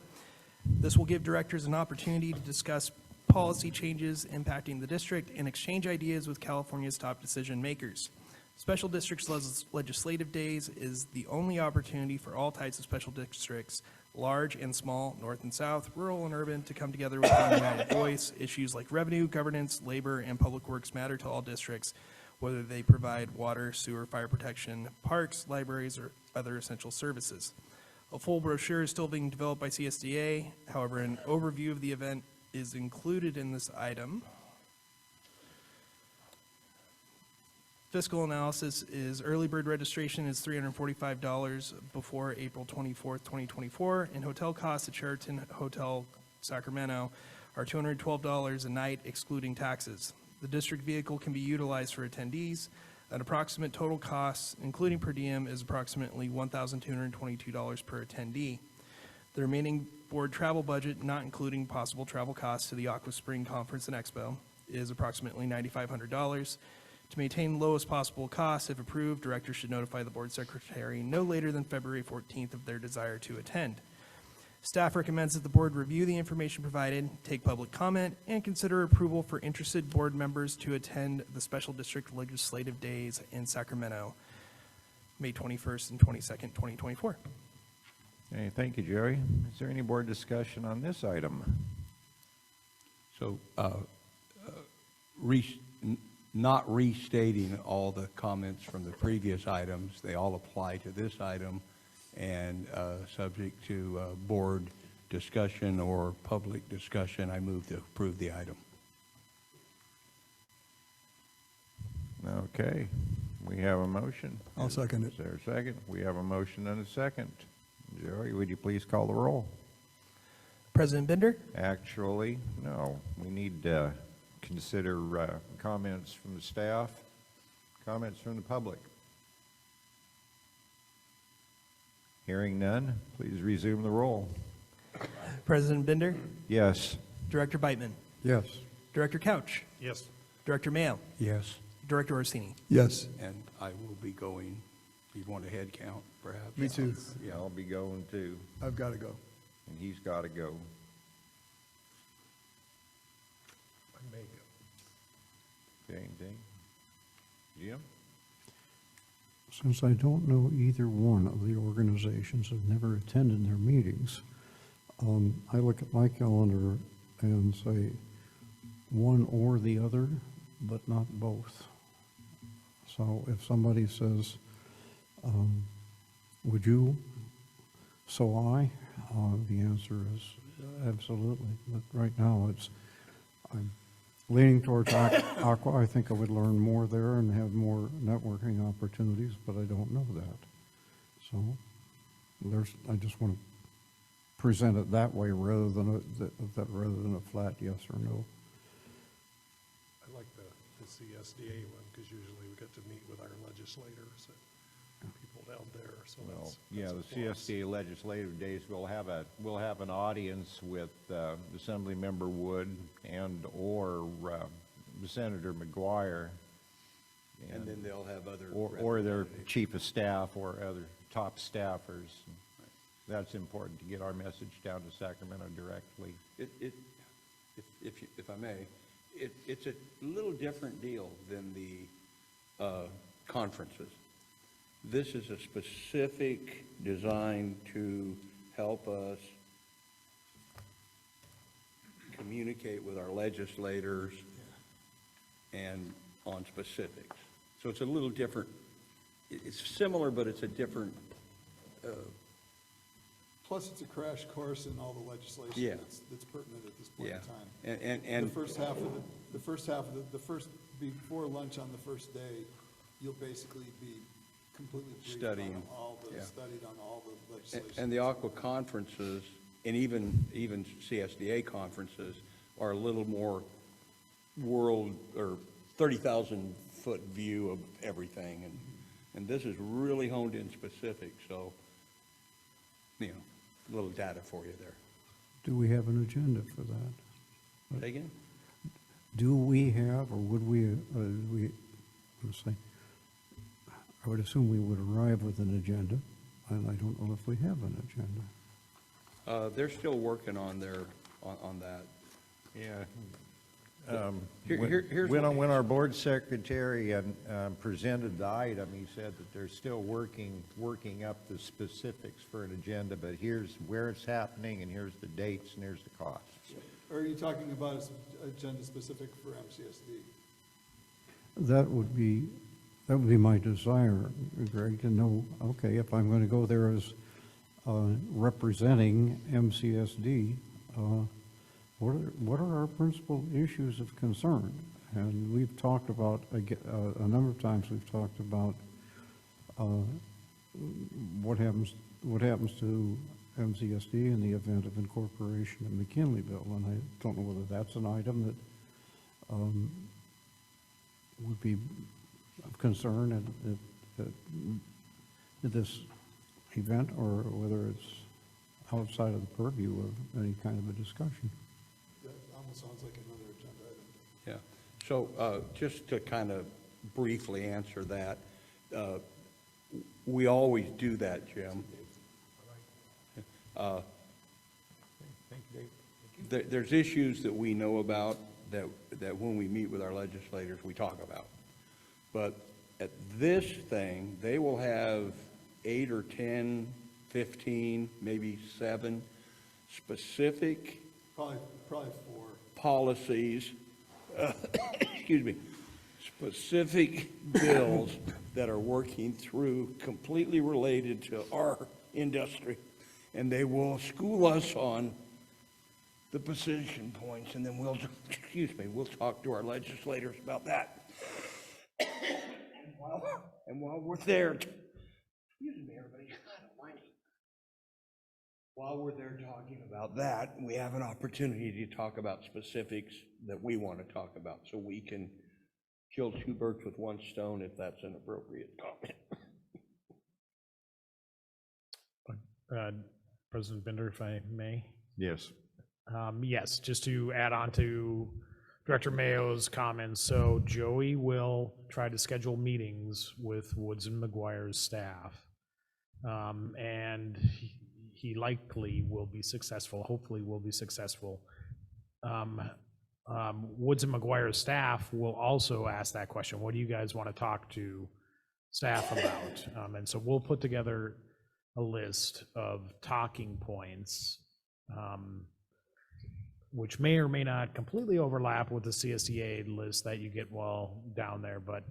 This will give directors an opportunity to discuss policy changes impacting the district and exchange ideas with California's top decision makers. Special Districts Legislative Days is the only opportunity for all types of special districts, large and small, north and south, rural and urban, to come together with one united voice. Issues like revenue, governance, labor, and public works matter to all districts, whether they provide water, sewer, fire protection, parks, libraries, or other essential services. A full brochure is still being developed by CSDA. However, an overview of the event is included in this item. Fiscal analysis is early bird registration is $345 before April 24th, 2024, and hotel costs at Sheraton Hotel Sacramento are $212 a night excluding taxes. The district vehicle can be utilized for attendees. An approximate total cost, including per diem, is approximately $1,222 per attendee. The remaining board travel budget, not including possible travel costs to the Aqua Spring Conference and Expo, is approximately $9,500. To maintain lowest possible costs, if approved, directors should notify the board secretary no later than February 14th of their desire to attend. Staff recommends that the board review the information provided, take public comment, and consider approval for interested board members to attend the Special District Legislative Days in Sacramento, May 21st and 22nd, 2024. Okay, thank you, Joey. Is there any board discussion on this item? So, not restating all the comments from the previous items, they all apply to this item, and subject to board discussion or public discussion, I move to approve the item. Okay, we have a motion. I'll second it. Is there a second? We have a motion and a second. Joey, would you please call the roll? President Bender, Actually, no. We need to consider comments from the staff, comments from the public. Hearing none, please resume the roll. President Bender, Yes. Director Beitman, Yes. Director Couch, Yes. Director Mayo, Yes. Director Orsini. Yes. And I will be going, you want a head count, perhaps? Me too. Yeah, I'll be going too, I've got to go. and he's got to go. Anything? Jim? Since I don't know either one of the organizations, I've never attended their meetings, I look at my calendar and say one or the other, but not both. So if somebody says, would you? So the answer is absolutely. But right now, I'm leaning towards Aqua. I think I would learn more there and have more networking opportunities, but I don't know that. So I just want to present it that way rather than a flat yes or no. I like the CSDA one, because usually we get to meet with our legislators and people down there, so Well, that's. yeah, that's the a plus. CSD legislative days, we'll have an audience with Assemblymember Wood and/or Senator McGuire. And then they'll have other. Or their representatives. chief of staff or other top staffers. That's important to get our message down to Sacramento directly. If I may, it's a little different deal than the conferences. This is a specific design to help us communicate with our legislators and on specifics. So it's a little different. It's similar, but it's a different. Plus, it's a crash course in all the legislation Yeah. that's pertinent at this point Yeah, in time. and Before lunch on the first day, you'll basically be completely briefed Studying, on all the, yeah. studied on all the legislation. And the aqua conferences, and even CSDA conferences, are a little more world, or 30,000-foot view of everything, and this is really honed in specific, so, a little data for you there. Do we have an agenda for that? Say again? Do we have, or would we, let's say, I would assume we would arrive with an agenda, and I don't know if we have an agenda. They're still working on on that. Yeah. Here's When our board secretary presented the item, he said that they're still working up the specifics for an agenda, but here's where it's happening, and here's the dates, and here's the costs. Or are you talking about an agenda specific for MCSD? That would be my desire, Greg, to know, okay, if I'm going to go there as representing MCSD, what are our principal issues of concern? And we've talked about, a number of times we've talked about what happens to MCSD in the event of incorporation in McKinleyville, and I don't know whether that's an item that would be of concern at this event, or whether it's outside of the purview of any kind of a discussion. That almost sounds like another agenda item. Yeah. So just to kind of briefly answer that, we always do that, Jim. There's issues that we know about that when we meet with our legislators, we talk about. But at this thing, they will have 8 or 10, 15, maybe 7 specific Probably 4. policies, excuse me, specific bills that are working through completely related to our industry. And they will school us on the position points, and then we'll talk to our legislators about that. And while we're there, excuse me, everybody's kind of whiny. While we're there talking about that, we have an opportunity to talk about specifics that we want to talk about, so we can kill 2 birds with 1 stone, if that's an appropriate comment. President Bender, if I may. Yes. Yes, just to add on to Director Mayo's comments, so Joey will try to schedule meetings with Woods and McGuire's staff. And he likely will be successful, hopefully will be successful, Woods and McGuire's staff will also ask that question. What do you guys want to talk to staff about? And so we'll put together a list of talking points, which may or may not completely overlap with the CSDA list that you get while down there, but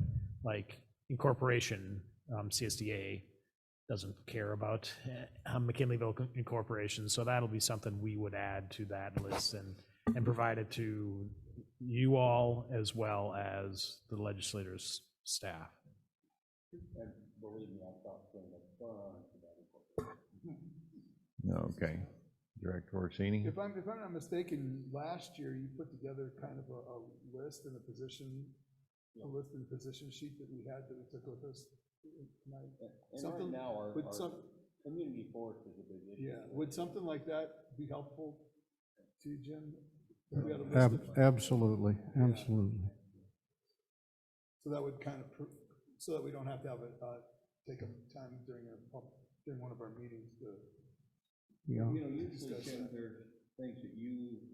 like incorporation, CSDA doesn't care about McKinleyville Incorporation, so that'll be something we would add to that list and provide it to you all as well as the legislators' staff. Okay. Director Orsini? If I'm not mistaken, last year you put together kind of a list and a position sheet that we had that we took with us tonight. And right now, our community force is a big issue. Yeah, would something like that be helpful to you, Jim? If we had a list of- Absolutely, absolutely. So that would kind of, so that we don't have to have take up time during one of our meetings to. Yeah. You know, usually, Jim, there's things that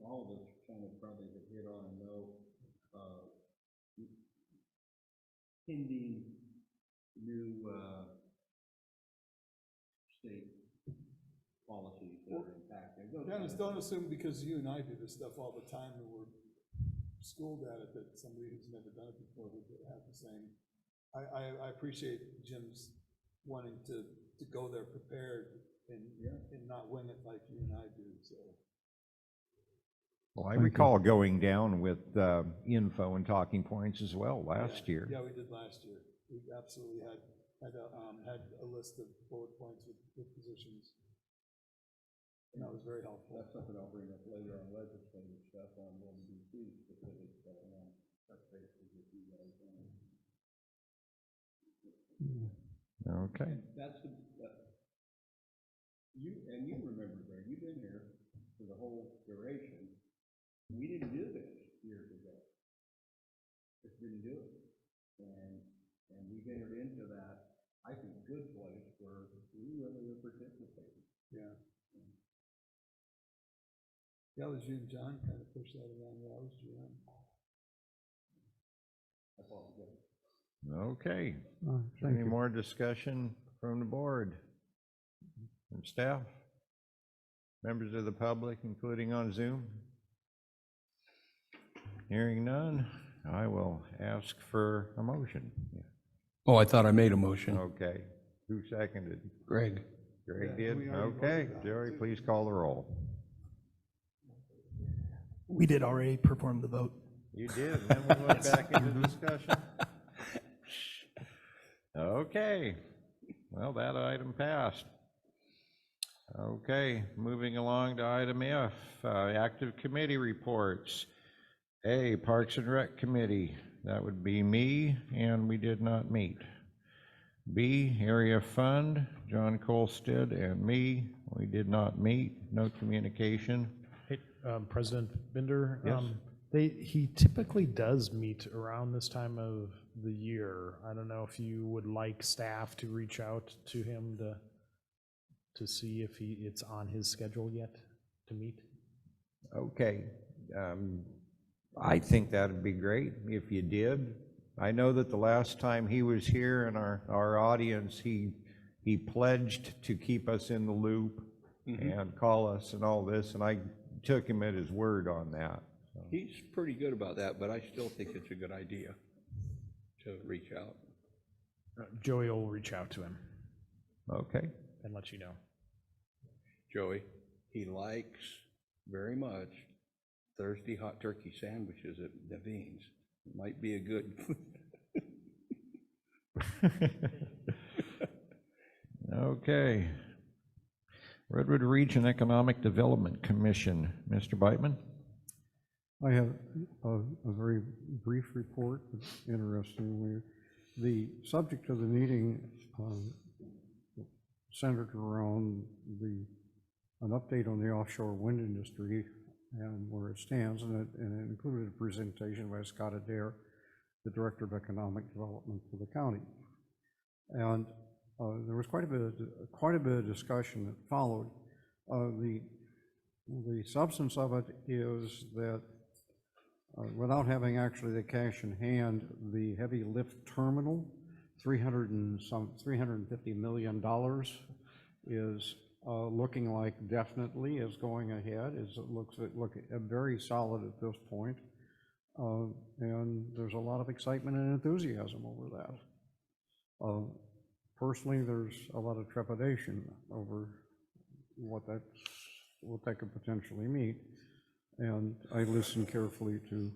all of us kind of probably have hit on and know, pending new state policies that are impacting. Dennis, don't assume because you and I do this stuff all the time and we're schooled at it that somebody who's never done it before would have the same. I appreciate Jim's wanting to go there prepared and not wing it like you and I do, so. Well, I recall going down with info and talking points as well last year. Yeah, we did last year. We absolutely had a list of bullet points with positions. And that was very helpful. That's something I'll bring up later on legislative stuff on WBC specific stuff on touch bases with you guys. Okay. That's you remember, Greg, you've been here for the whole duration. We didn't do this years ago. Just didn't do it. And we've entered into that, I think, good place where we really were participating. Yeah. That was you and John kind of pushed that around while I was GM. That's all good. Okay. Thank Any you. more discussion from the board? From staff? Members of the public, including on Zoom? Hearing none, I will ask for a motion. Oh, I thought I made a motion. Okay. Who seconded? Greg. Greg Yeah, did? we already Okay. voted on it, Jerry, too. please call the roll. We did already perform the vote. You did, and then we went back into discussion. Okay, well, that item passed. Okay, moving along to item F, active committee reports. A, Parks and Rec Committee, that would be me, and we did not meet. B, Area Fund, John Colstead and me, we did not meet, no communication. Hey, President Binder? Yes. He typically does meet around this time of the year. I don't know if you would like staff to reach out to him to see if it's on his schedule yet to meet. Okay, I think that'd be great if you did. I know that the last time he was here in our audience, he pledged to keep us in the loop and call us and all this, and I took him at his word on that. So. He's pretty good about that, but I still think it's a good idea to reach out. Joey will reach out to him Okay. and let you know. Joey, he likes very much Thursday hot turkey sandwiches at Naveen's. Might be a good. Okay. Redwood Region Economic Development Commission, Mr. Beitman? I have a very brief report, but interestingly. The subject of the meeting centered around an update on the offshore wind industry and where it stands, and it included a presentation by Scott Adair, the Director of Economic Development for the county. And there was quite a bit of discussion that followed. The substance of it is that without having actually the cash in hand, the heavy lift terminal, $350 million is looking like definitely is going ahead. It looks very solid at this point. And there's a lot of excitement and enthusiasm over that. Personally, there's a lot of trepidation over what that could potentially mean. And I listen carefully to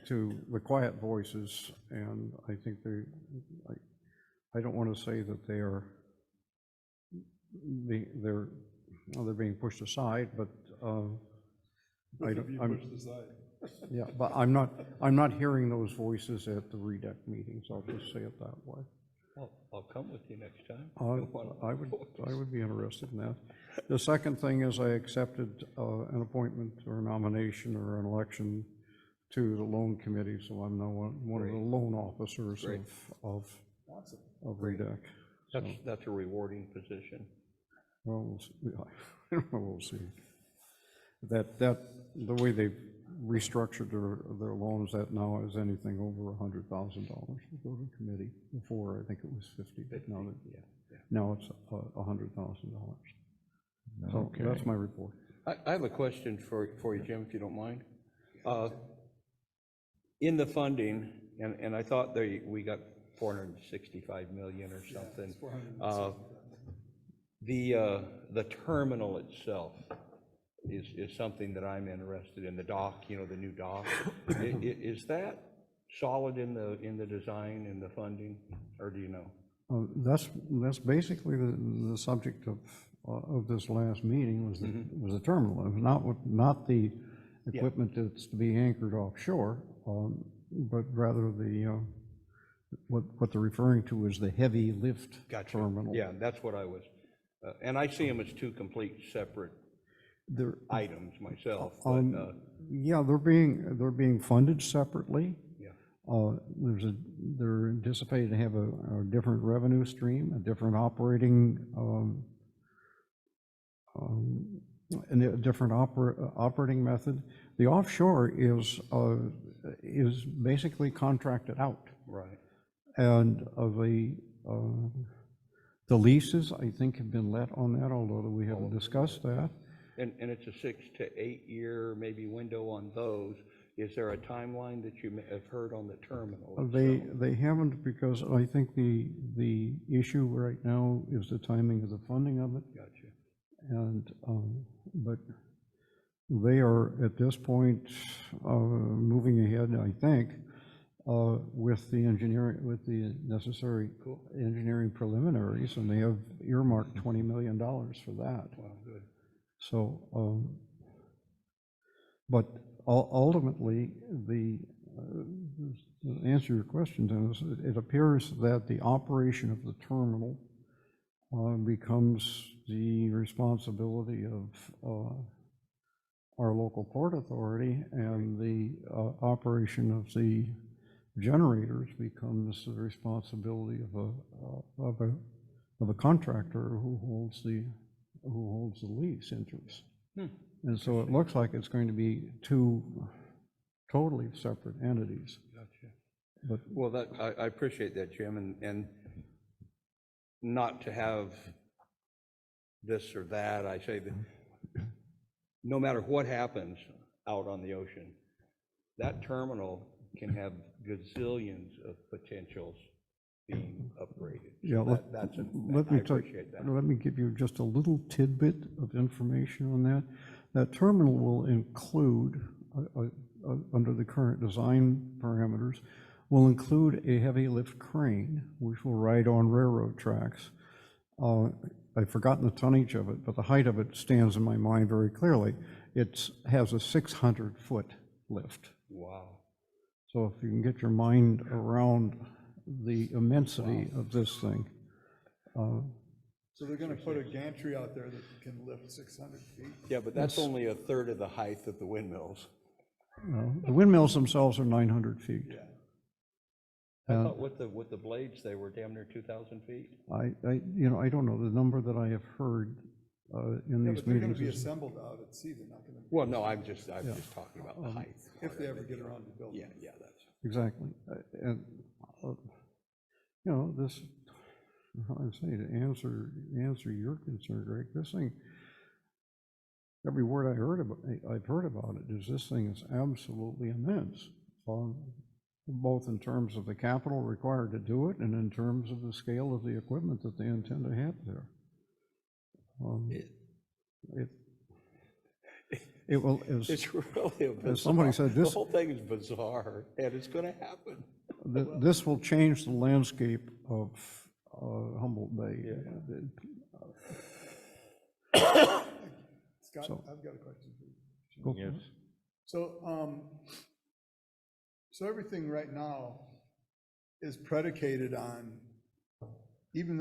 the quiet voices, and I think I don't want to say that they're being pushed aside, but yeah, but I'm not hearing those voices at the REDEC meetings. I'll just say it that way. I'll come with you next time. I would be interested in that. The second thing is I accepted an appointment or a nomination or an election to the loan committee, so I'm now one of the loan officers of REDEC. That's a rewarding position. Well, we'll see. That the way they've restructured their loans, that now is anything over $100,000 to go to committee. Before, I think it was 50, but now it's $100,000. So Okay. that's my report. I have a question for you, Jim, if you don't mind. In the funding, and I thought we got 465 million or something. The terminal itself is something that I'm interested in. The dock, the new dock. Is that solid in the design and the funding, or do you know? That's basically the subject of this last meeting was the terminal. It was not the equipment that's to be anchored offshore, but rather what they're referring to is the heavy lift terminal. Yeah, that's what I was, and I see them as two complete separate items myself. Yeah, they're being funded separately. Yeah. They're anticipated to have a different revenue stream, a different operating, and a different operating method. The offshore is basically contracted out. Right. And the leases, I think, have been let on that, although we haven't discussed that. And it's a 6 to 8 year maybe window on those. Is there a timeline that you have heard on the terminal? They haven't, because I think the issue right now is the timing of the funding of it. Gotcha. And but they are at this point moving ahead, I think, with the engineering, with the necessary engineering preliminaries, and they have earmarked $20 million for that. Wow, good. So, but ultimately, the answer to your question, Dennis, it appears that the operation of the terminal becomes the responsibility of our local port authority, and the operation of the generators becomes the responsibility of a contractor who holds the lease interest. And so it looks like it's going to be two totally separate entities. Gotcha. But well, I appreciate that, Jim, and not to have this or that. I say that no matter what happens out on the ocean, that terminal can have gazillions of potentials being upgraded. yeah, So I appreciate that. Let me give you just a little tidbit of information on that. That terminal will include, under the current design parameters, will include a heavy lift crane, which will ride on railroad tracks. I've forgotten the tonnage of it, but the height of it stands in my mind very clearly. It has a 600-foot lift. Wow. So if you can get your mind around the immensity of this thing. So they're going to put a gantry out there that can lift 600 feet? Yeah, but that's only a third of the height of the windmills. The windmills themselves are 900 feet. Yeah. I thought with the blades, they were damn near 2,000 feet. I don't know. The number that I have heard in Yeah, these but they're gonna meetings. be is- assembled out at sea, they're not gonna, Well, no, I'm just talking about the height. if they ever get around to building. Yeah, that's. Exactly. And, you know, this, how I say, to answer your concern, Greg, this thing, every word I've heard about it is this thing is absolutely immense, both in terms of the capital required to do it and in terms of the scale of the equipment that they intend to have there. It will, It's really a bizarre. as somebody said, The this, whole thing is bizarre, and it's gonna happen. this will change the landscape of Humboldt Bay. Scott, So- I've got a question for you. Go for Yes. it. So, so everything right now is predicated on, even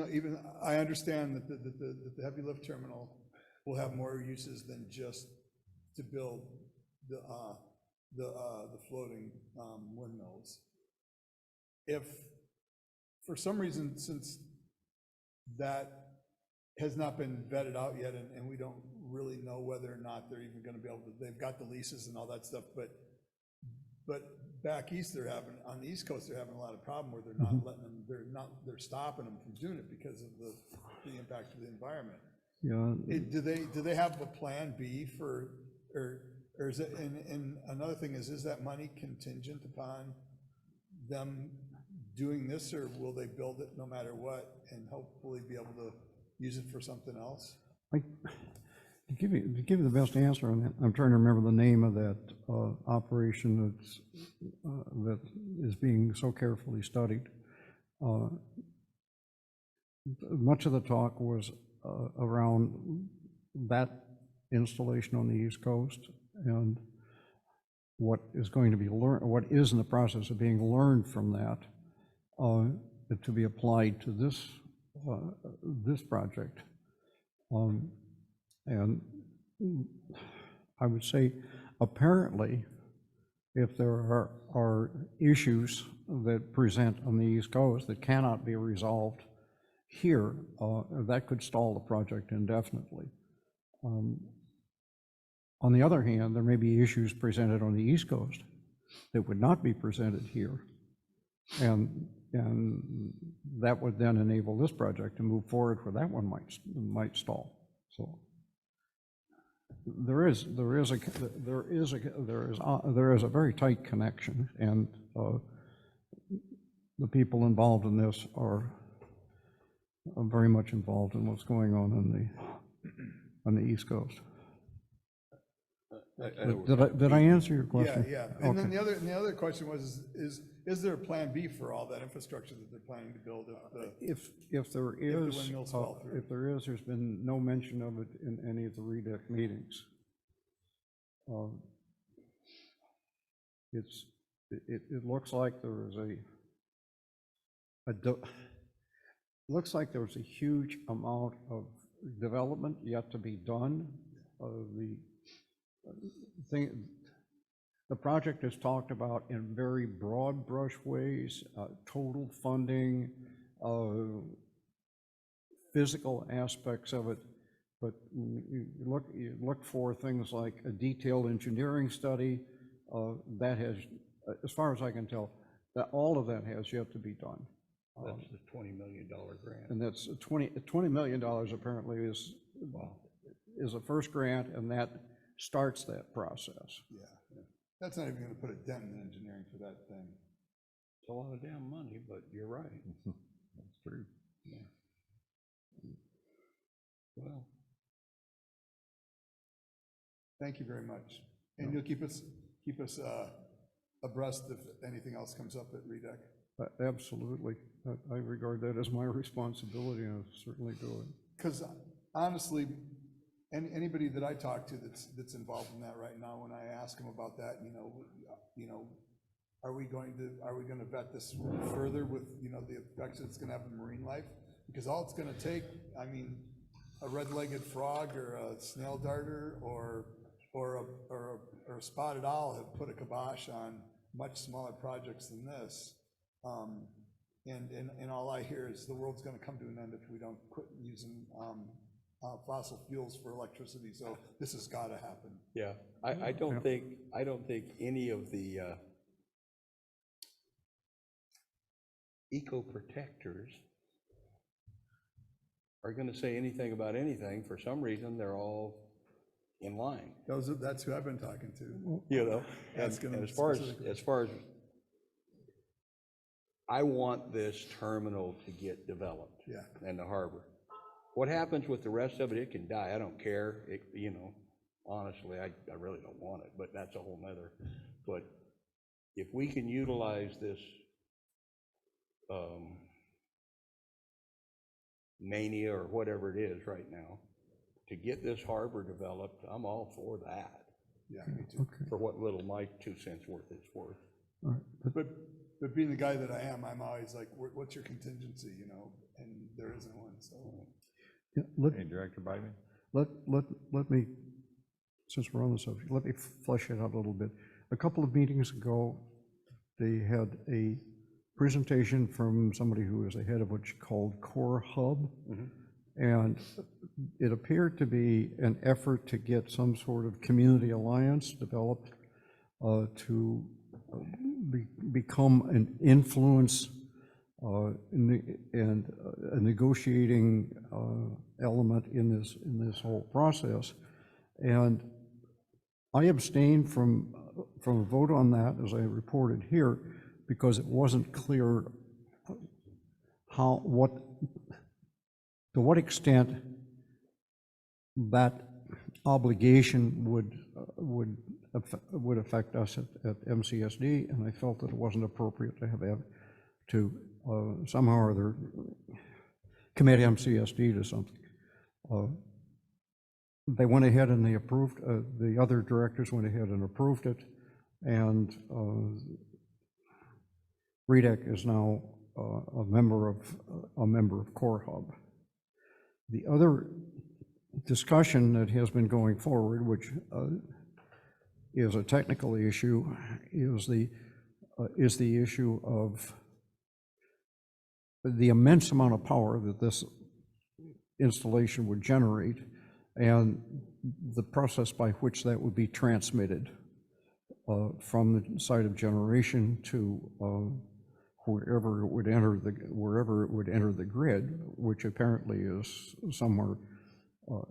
I understand that the heavy lift terminal will have more uses than just to build the floating windmills. If, for some reason, since that has not been vetted out yet, and we don't really know whether or not they're even gonna be able to, they've got the leases and all that stuff, but back east, on the East Coast, they're having a lot of problem where they're not letting them, they're stopping them from doing it because of the impact of the environment. Yeah, Do they have a plan B for, or is it, and another thing is that money contingent upon them doing this, or will they build it no matter what and hopefully be able to use it for something else? To give you the best answer on that, I'm trying to remember the name of that operation that is being so carefully studied. Much of the talk was around that installation on the East Coast and what is going to be learned, what is in the process of being learned from that to be applied to this project. And I would say, apparently, if there are issues that present on the East Coast that cannot be resolved here, that could stall the project indefinitely. On the other hand, there may be issues presented on the East Coast that would not be presented here. And that would then enable this project to move forward where that one might stall. So there is a very tight connection, and the people involved in this are very much involved in what's going on the East Coast. Did I answer your question? Yeah. And then the other question was, is there a plan B for all that infrastructure that they're planning to build If there the is, windmills fall through? if there is, there's been no mention of it in any of the REDEC meetings. It looks like there was looks like there was a huge amount of development yet to be done. The project is talked about in very broad brush ways, total funding, physical aspects of it, but you look for things like a detailed engineering study that has, as far as I can tell, that all of that has yet to be done. That's the $20 million grant. And that's $20 million apparently is a first grant, and that starts that process. Yeah. That's not even gonna put a dent in engineering for that thing. It's a lot of damn money, but you're right. That's true. Yeah. Well, Thank you very much. And you'll keep us abreast if anything else comes up at REDEC. Absolutely. I regard that as my responsibility, and I'll certainly do it. Because honestly, anybody that I talk to that's involved in that right now, when I ask them about that, are we going to vet this further with, the effects it's going to have on marine life? Because all it's going to take, I mean, a red-legged frog or a snail darter or a spotted owl have put a kibosh on much smaller projects than this. And all I hear is the world's going to come to an end if we don't quit using fossil fuels for electricity, so this has got to happen. Yeah, I don't think any of the eco-protectors are going to say anything about anything. For some reason, they're all in line, That's who I've been talking to. you know? That's And gonna as far specifically- as I want this terminal to get developed. Yeah. And the harbor. What happens with the rest of it, it can die. I don't care. You know, honestly, I really don't want it, but that's a whole nother. But if we can utilize this mania or whatever it is right now to get this harbor developed, I'm all for that. Yeah, me too. For what little my 2 cents worth is worth. But being the guy that I am, I'm always like, what's your contingency, you know? And there isn't one, so. Yeah, Hey, Director Biden? let me, since we're on the subject, let me flesh it out a little bit. A couple of meetings ago, they had a presentation from somebody who was the head of what's called Core Hub. And it appeared to be an effort to get some sort of community alliance developed to become an influence and a negotiating element in this whole process. And I abstained from a vote on that, as I reported here, because it wasn't clear to what extent that obligation would affect us at MCSD, and I felt that it wasn't appropriate to somehow or other commit MCSD to something. They went ahead and they approved, the other directors went ahead and approved it, and REDEC is now a member of Core Hub. The other discussion that has been going forward, which is a technical issue, is the issue of the immense amount of power that this installation would generate and the process by which that would be transmitted from the site of generation to wherever it would enter the grid, which apparently is somewhere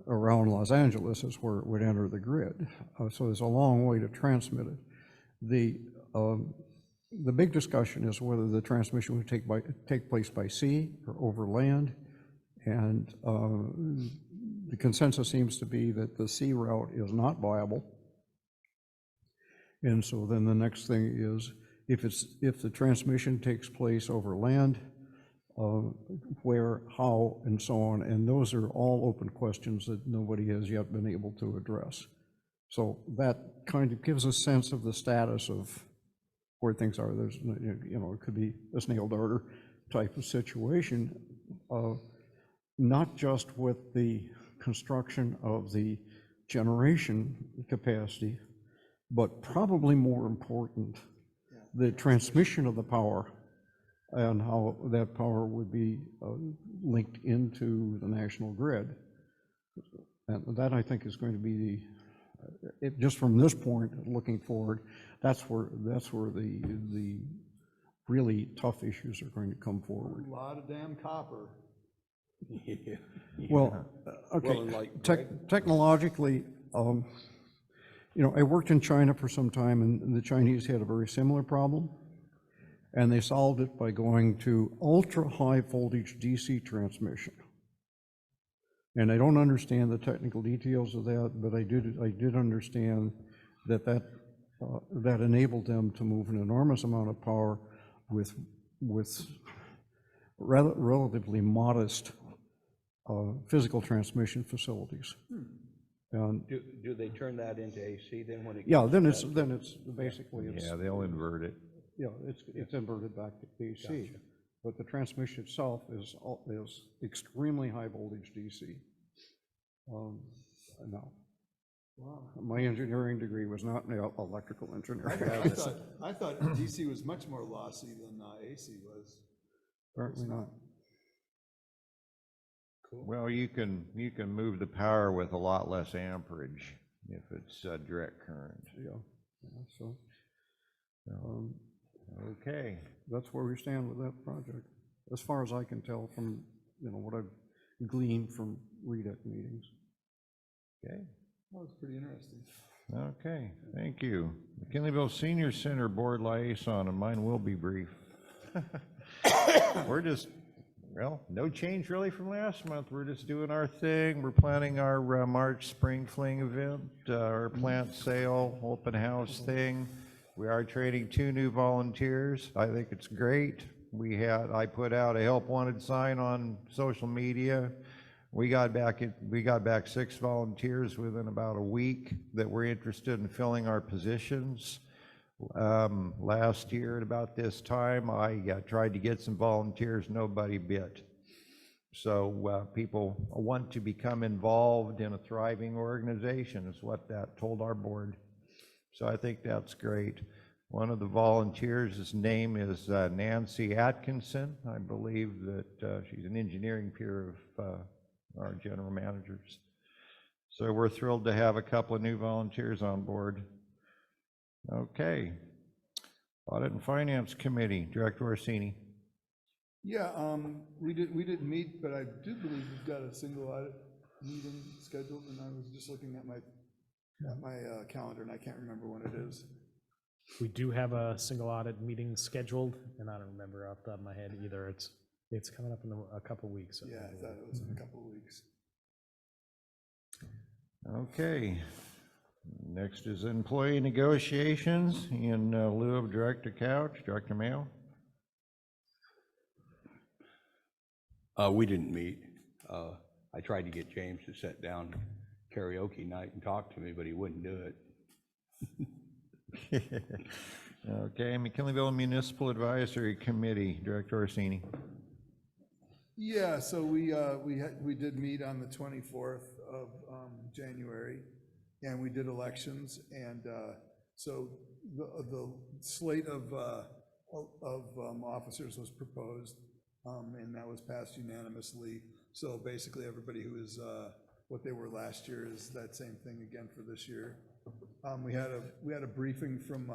around Los Angeles is where it would enter the grid. So there's a long way to transmit it. The big discussion is whether the transmission would take place by sea or over land, and the consensus seems to be that the sea route is not viable. And so then the next thing is, if the transmission takes place over land, where, how, and so on, and those are all open questions that nobody has yet been able to address. So that kind of gives a sense of the status of where things are. There's, you know, it could be a snail darter type of situation, not just with the construction of the generation capacity, but probably more important, the transmission of the power and how that power would be linked into the national grid. And that, I think, is going to be just from this point, looking forward, that's where the really tough issues are going to come forward. A lot of damn copper. Yeah. Well, okay, Well, and like Greg- technologically, you know, I worked in China for some time, and the Chinese had a very similar problem, and they solved it by going to ultra-high voltage DC transmission. And I don't understand the technical details of that, but I did understand that enabled them to move an enormous amount of power with relatively modest physical transmission facilities. And Do they turn that into AC then when it? yeah, gets then it's basically Yeah, they'll invert it. yeah, it's inverted back to AC. Gotcha. But the transmission itself is extremely high voltage DC. No. Wow. My engineering degree was not in electrical engineering. I thought DC was much more lossy than AC was. Apparently not. Well, you can move the power with a lot less amperage if it's direct current. Yeah, so, Okay. that's where we stand with that project, as far as I can tell from, what I've gleaned from REDEC meetings. Okay. That was pretty interesting. Okay, thank you. McKinleyville Senior Center Board Liaison, and mine will be brief. We're just, well, no change really from last month. We're just doing our thing. We're planning our March Spring Fling event, our plant sale, open house thing. We are training 2 new volunteers. I think it's great. I put out a help wanted sign on social media. We got back 6 volunteers within about a week that were interested in filling our positions. Last year at about this time, I tried to get some volunteers, nobody bit. So people want to become involved in a thriving organization is what that told our board. So I think that's great. One of the volunteers, his name is Nancy Atkinson. I believe that she's an engineering peer of our general managers. So we're thrilled to have a couple of new volunteers on board. Okay. Audit and Finance Committee, Director Orsini. Yeah, we didn't meet, but I do believe we've got a single audit meeting scheduled, and I was just looking at my calendar, and I can't remember when it is. We do have a single audit meeting scheduled, and I don't remember off the top of my head either. It's coming up in a couple weeks. Yeah, I thought it was in a couple of weeks. Okay. Next is employee negotiations in lieu of Director Couch. Director Mayo. We didn't meet. I tried to get James to sit down karaoke night and talk to me, but he wouldn't do it. Okay, McKinleyville Municipal Advisory Committee, Director Orsini. Yeah, so we did meet on the 24th of January, and we did elections, and so the slate of officers was proposed, and that was passed unanimously. So basically, everybody who is what they were last year is that same thing again for this year. We had a briefing from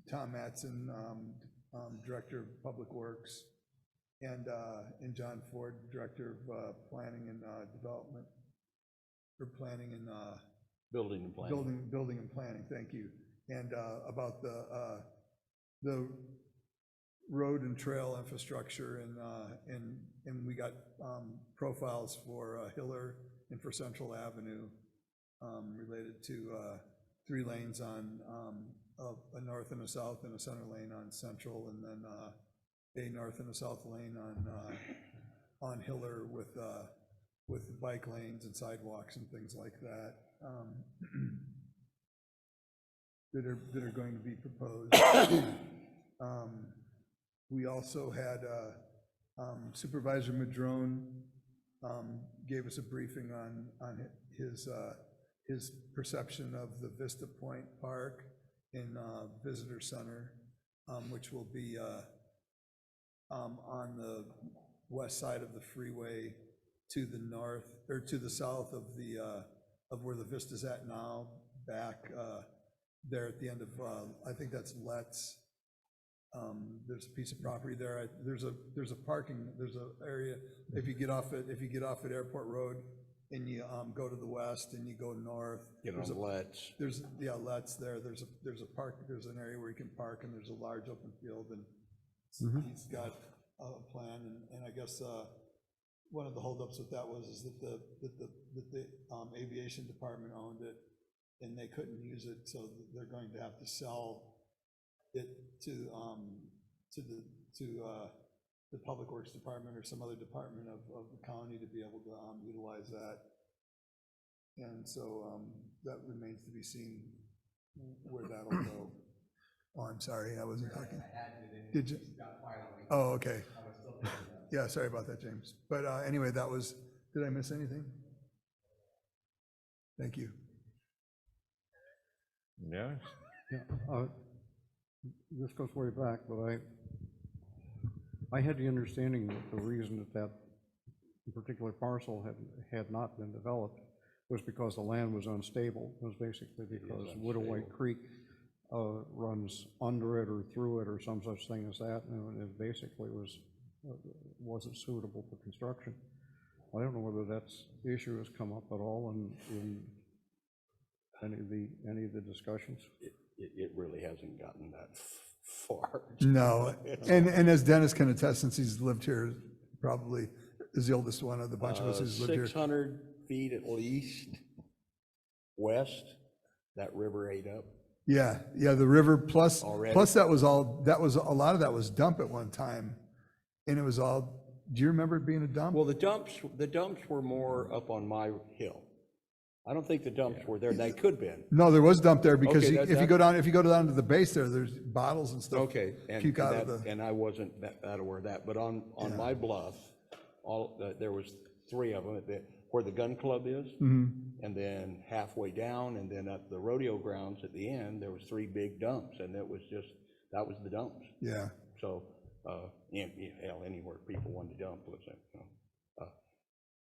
Tom Matson, Director of Public Works, and John Ford, Director of Planning and Development, or Planning and Building and Planning. Building and Planning. Thank you. And about the road and trail infrastructure, and we got profiles for Hiller and for Central Avenue related to 3 lanes on a north and a south and a center lane on Central, and then a north and a south lane on Hiller with bike lanes and sidewalks and things like that that are going to be proposed. We also had Supervisor Madrone gave us a briefing on his perception of the Vista Point Park and Visitor Center, which will be on the west side of the freeway to the north, or to the south of where the Vista's at now, back there at the end of, I think that's Let's. There's a piece of property there. There's a parking, there's an area, if you get off at Airport Road and you go to the west and you go north. Let's. Let's there. There's a park, there's an area where you can park, and there's a large open field, and he's got a plan, and I guess one of the holdups with that was that the aviation department owned it, and they couldn't use it, so they're going to have to sell it to the Public Works Department or some other department of the county to be able to utilize that. And so that remains to be seen where that'll go. Oh, I'm sorry, I wasn't talking. Did you? Oh, okay. Yeah, sorry about that, James. But anyway, that was, did I miss anything? Thank you. Yeah. Yeah, this goes way back, but I had the understanding that the reason that that particular parcel had not been developed was because the land was unstable. It was basically because White Creek runs under it or through it or some such thing as that, and it basically wasn't suitable for construction. I don't know whether that's the issue has come up at all in any of the discussions. It really hasn't gotten that far. No, and as Dennis can attest, since he's lived here, probably is the oldest one of the bunch of us who's lived here. 600 feet at least west, that river ate up. Yeah, the river plus Already? that was a lot of that was dump at one time, and it was all. Do you remember it being a dump? Well, the dumps were more up on my hill. I don't think the dumps were there. They could have been. No, there was dump there because Okay, if you go down to the base there's bottles and stuff. Okay, puke out of the. and I wasn't that aware of that, but on my bluff, there was 3 of them where the gun club is, and then halfway down, and then at the rodeo grounds at the end, there was 3 big dumps, and that was the dumps. Yeah. So, hell, anywhere people wanted to dump was it.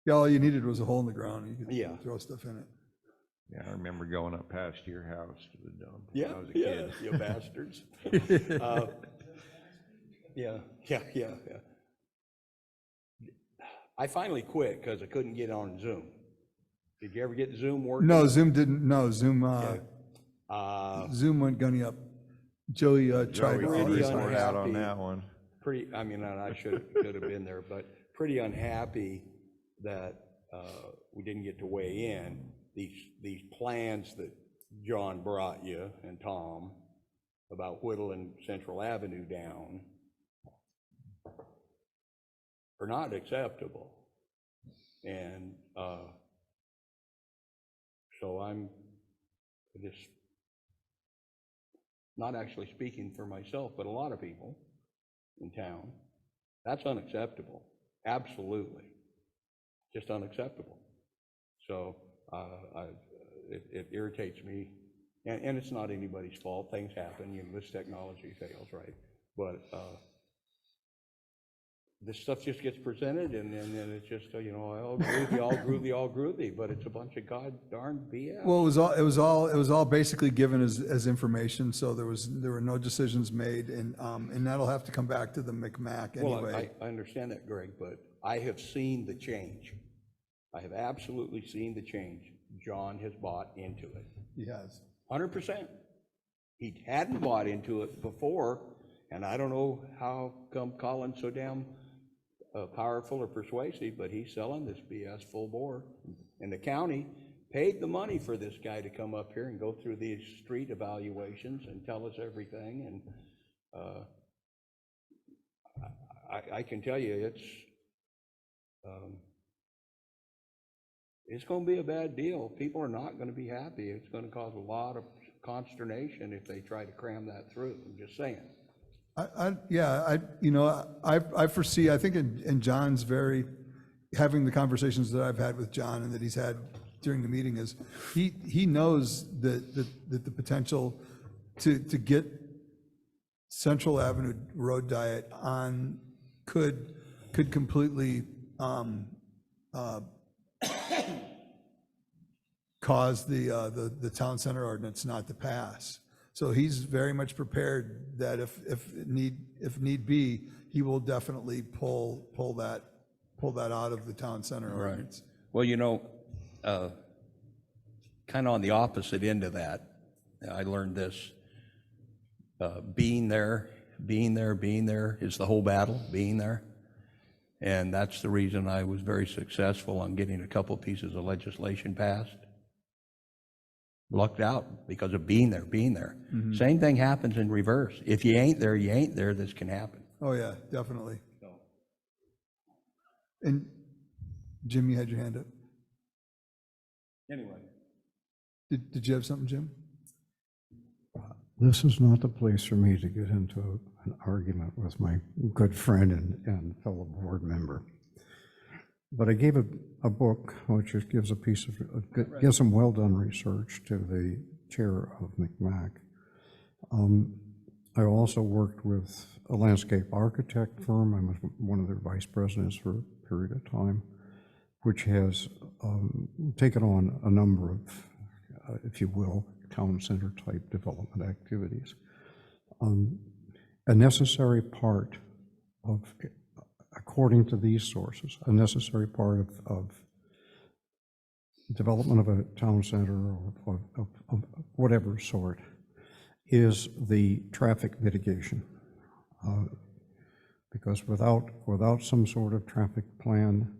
Yeah, all you needed was a hole in the ground. You could Yeah. throw stuff in it. Yeah, I remember going up past your house to the dump when Yeah, I was a kid. you bastards. Yeah. I finally quit because I couldn't get on Zoom. Did you ever get Zoom working? No, Zoom didn't. No, Zoom. Zoom went gunny up. Joey tried to Joey figure figured it out. out on that one. I should have been there, but pretty unhappy that we didn't get to weigh in. These plans that John brought you and Tom about whittling Central Avenue down are not acceptable. And so I'm just not actually speaking for myself, but a lot of people in town. That's unacceptable. Absolutely. Just unacceptable. So it irritates me, and it's not anybody's fault. Things happen. This technology fails, right? But this stuff just gets presented, and then it's just all groovy, but it's a bunch of god darn BS. Well, it was all basically given as information. So there were no decisions made, and that'll have to come back to the McMac anyway. Well, I understand that, Greg, but I have seen the change. I have absolutely seen the change. John has bought into it. He has. 100%. He hadn't bought into it before, and I don't know how come Colin's so damn powerful or persuasive, but he's selling this BS full bore. And the county paid the money for this guy to come up here and go through these street evaluations and tell us everything. And I can tell you it's going to be a bad deal. People are not going to be happy. It's going to cause a lot of consternation if they try to cram that through. I'm just saying. I foresee, I think in John's having the conversations that I've had with John and that he's had during the meeting is he knows that the potential to get Central Avenue road diet on could completely cause the town center ordinance not to pass. So he's very much prepared that if need be, he will definitely pull that out of the town center ordinance. Well, kind of on the opposite end of that, I learned this. Being there is the whole battle, being there. And that's the reason I was very successful on getting a couple pieces of legislation passed. Lucked out because of being there. Mm-hmm. Same thing happens in reverse. If you ain't there, this can happen. Oh, yeah, definitely. And Jim, you had your hand up. Anyway. Did you have something, Jim? This is not the place for me to get into an argument with my good friend and fellow board member. But I gave a book, which gives a piece of, gives some well-done research to the chair of McMac. I also worked with a landscape architect firm. I was one of their vice presidents for a period of time, which has taken on a number of, if you will, town center type development activities. A necessary part of, according to these sources, a necessary part of development of a town center or of whatever sort is the traffic mitigation. Because without some sort of traffic plan,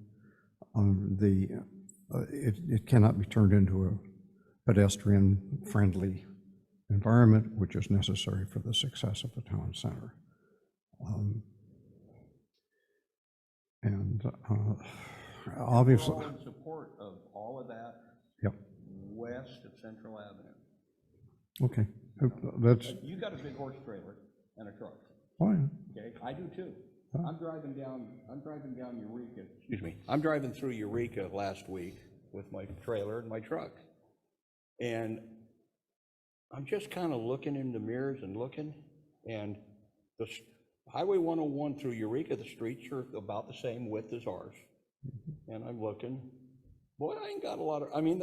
it cannot be turned into a pedestrian-friendly environment, which is necessary for the success of the town center. Obviously, We're all in support of all of that. Yep. West of Central Avenue. Okay, that's, You got a big horse trailer and a truck. oh, yeah. Okay, I do too. I'm driving down Eureka, excuse me, I'm driving through Eureka last week with my trailer and my truck. And I'm just kind of looking in the mirrors and looking, and the Highway 101 through Eureka, the streets are about the same width as ours. And I'm looking, boy, I ain't got a lot of, I ain't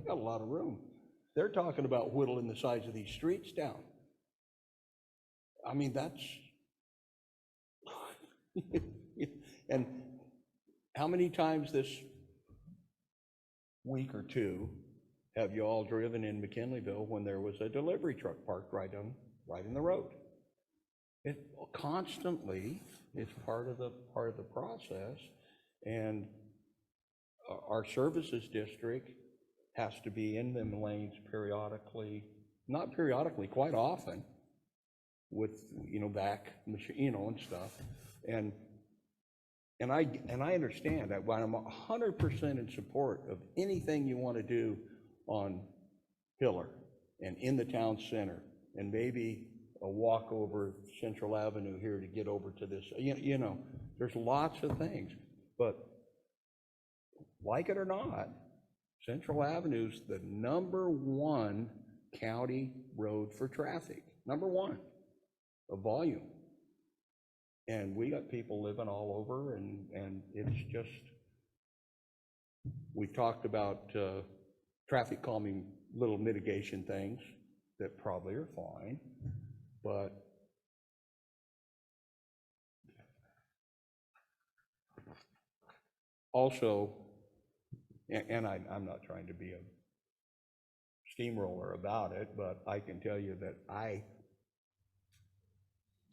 got a lot of room. They're talking about whittling the size of these streets down. I mean, that's, and how many times this week or two have you all driven in McKinleyville when there was a delivery truck parked right in the road? It constantly is part of the process, and our services district has to be in them lanes periodically, not periodically, quite often, with back machine and stuff, and I understand that. When I'm 100% in support of anything you want to do on Pillar and in the town center, and maybe a walk over Central Avenue here to get over to this, there's lots of things, but like it or not, Central Avenue's the #1 county road for traffic, #1 of volume. And we got people living all over, and it's just, we talked about traffic calming little mitigation things that probably are fine, but also, and I'm not trying to be a steamroller about it, but I can tell you that I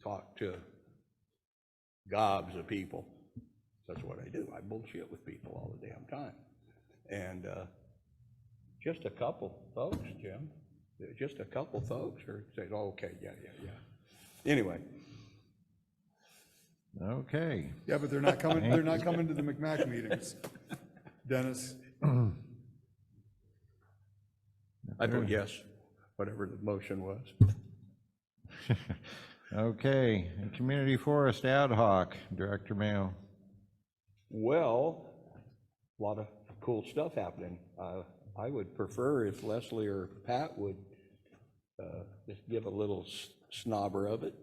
talk to gobs of people. That's what I do. I bullshit with people all the damn time. And just a couple folks, Jim, just a couple folks are saying, oh, okay, yeah. Anyway. Okay. Yeah, but they're not coming to the McMack meetings, Dennis. I vote yes, whatever the motion was. Okay, and Community Forest Ad Hoc, Director Mayo. Well, a lot of cool stuff happening. I would prefer if Leslie or Pat would just give a little snobber of it.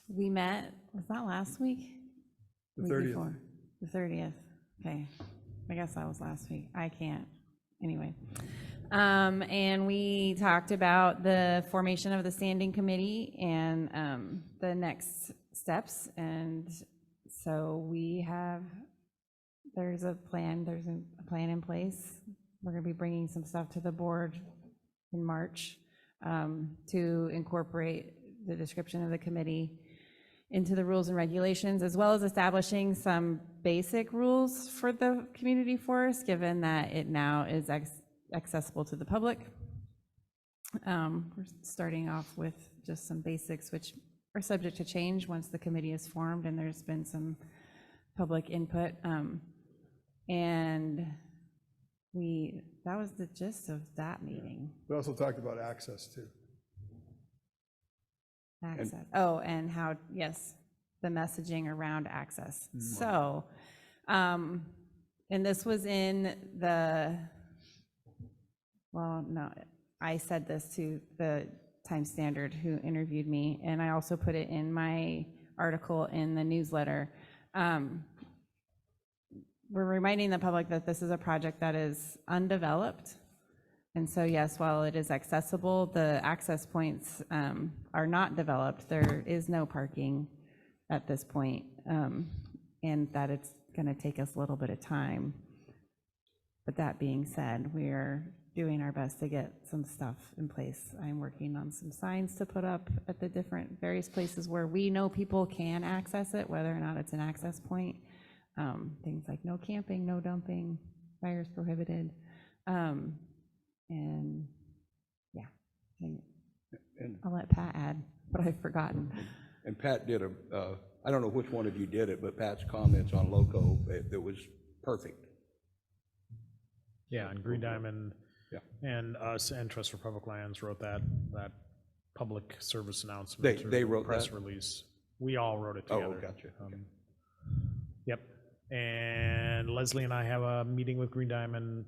We met, was that last week? The Week 30th. before? The 30th, okay. I guess that was last week. I can't, anyway. And we talked about the formation of the standing committee and the next steps. And so there's a plan in place. We're gonna be bringing some stuff to the board in March to incorporate the description of the committee into the rules and regulations, as well as establishing some basic rules for the community forest, given that it now is accessible to the public. We're starting off with just some basics, which are subject to change once the committee is formed and there's been some public input. And that was the gist of that meeting. We also talked about access too. Access. And how, yes, the messaging around access. So, and this was in the well, no, I said this to the Times Standard who interviewed me, and I also put it in my article in the newsletter. We're reminding the public that this is a project that is undeveloped. And so, yes, while it is accessible, the access points are not developed. There is no parking at this point, and that it's going to take us a little bit of time. But that being said, we are doing our best to get some stuff in place. I'm working on some signs to put up at the different various places where we know people can access it, whether or not it's an access point. Things like no camping, no dumping, fires prohibited. And yeah, And I'll let Pat add what I've forgotten. And Pat did I don't know which one of you did it, but Pat's comments on Loco, it was perfect. Yeah, and Green Diamond Yeah. and us and Trust for Public Lands wrote that public service announcement. They or wrote press that? release. We all wrote it Oh, together. gotcha. Okay. Yep. And Leslie and I have a meeting with Green Diamond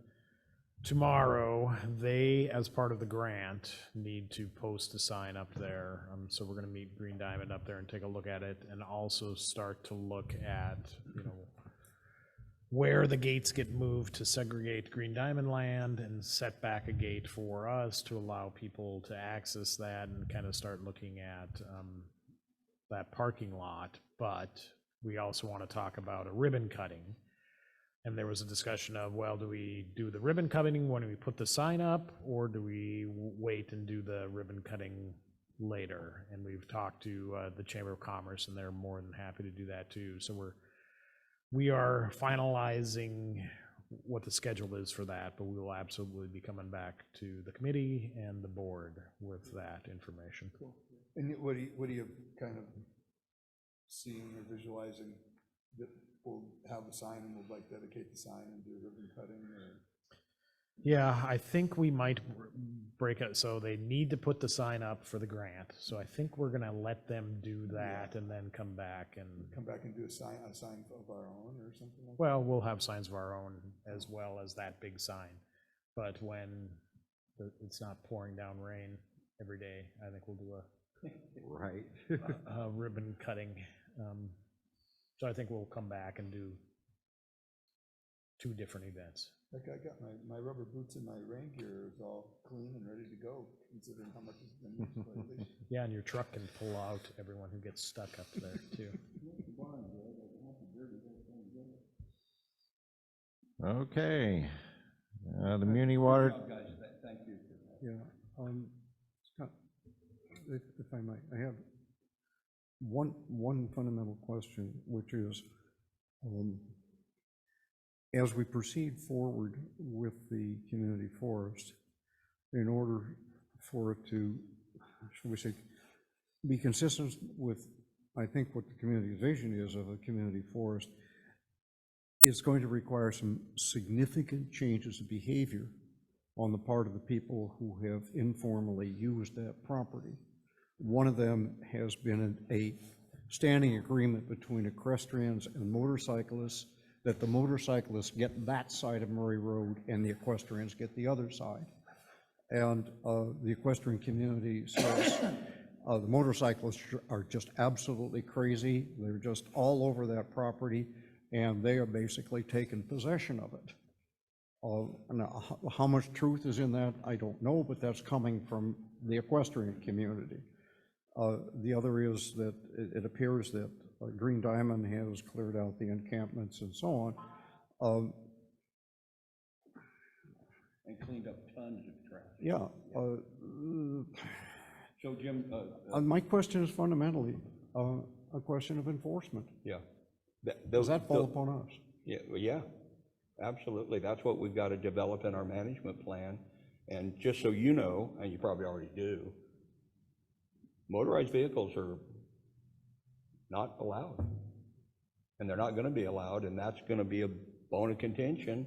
tomorrow. They, as part of the grant, need to post a sign up there. So we're going to meet Green Diamond up there and take a look at it, and also start to look at, where the gates get moved to segregate Green Diamond land and set back a gate for us to allow people to access that, and kind of start looking at that parking lot. But we also want to talk about a ribbon cutting. And there was a discussion of, well, do we do the ribbon cutting when we put the sign up, or do we wait and do the ribbon cutting later? And we've talked to the Chamber of Commerce, and they're more than happy to do that too. So we are finalizing what the schedule is for that, but we will absolutely be coming back to the committee and the board with that information. Cool. And what do you kind of seeing or visualizing that we'll have a sign and we'll like dedicate the sign and do ribbon cutting? Or? Yeah, I think we might break it, so they need to put the sign up for the grant. So I think we're gonna let them do that and then come back and Do a sign of our own or something like well, we'll have signs of our own as well as that big sign. But when it's not pouring down rain every day, I think we'll do Right. a ribbon cutting. So I think we'll come back and do 2 different events. Like I got my rubber boots and my rain gear is all clean and ready to go, considering how much it's been used lately. Yeah, and your truck can pull out everyone who gets stuck up there too. Okay. The Muni Water, Guys, thank you. Yeah, Scott, if I might, I have one fundamental question, which is, as we proceed forward with the community forest, in order for it to, shall we say, be consistent with, I think, what the community's vision is of a community forest, it's going to require some significant changes of behavior on the part of the people who have informally used that property. One of them has been a standing agreement between equestrians and motorcyclists that the motorcyclists get that side of Murray Road and the equestrians get the other side. And the equestrian community says the motorcyclists are just absolutely crazy. They're just all over that property, and they are basically taking possession of it. Now, how much truth is in that, I don't know, but that's coming from the equestrian community. The other is that it appears that Green Diamond has cleared out the encampments and so on. And cleaned up tons of trash. Yeah. So Jim, My question is fundamentally a question of enforcement. yeah. Does that fall upon us? Yeah, well, yeah, absolutely. That's what we've got to develop in our management plan. And just so you know, and you probably already do, motorized vehicles are not allowed. And they're not going to be allowed, and that's going to be a bone of contention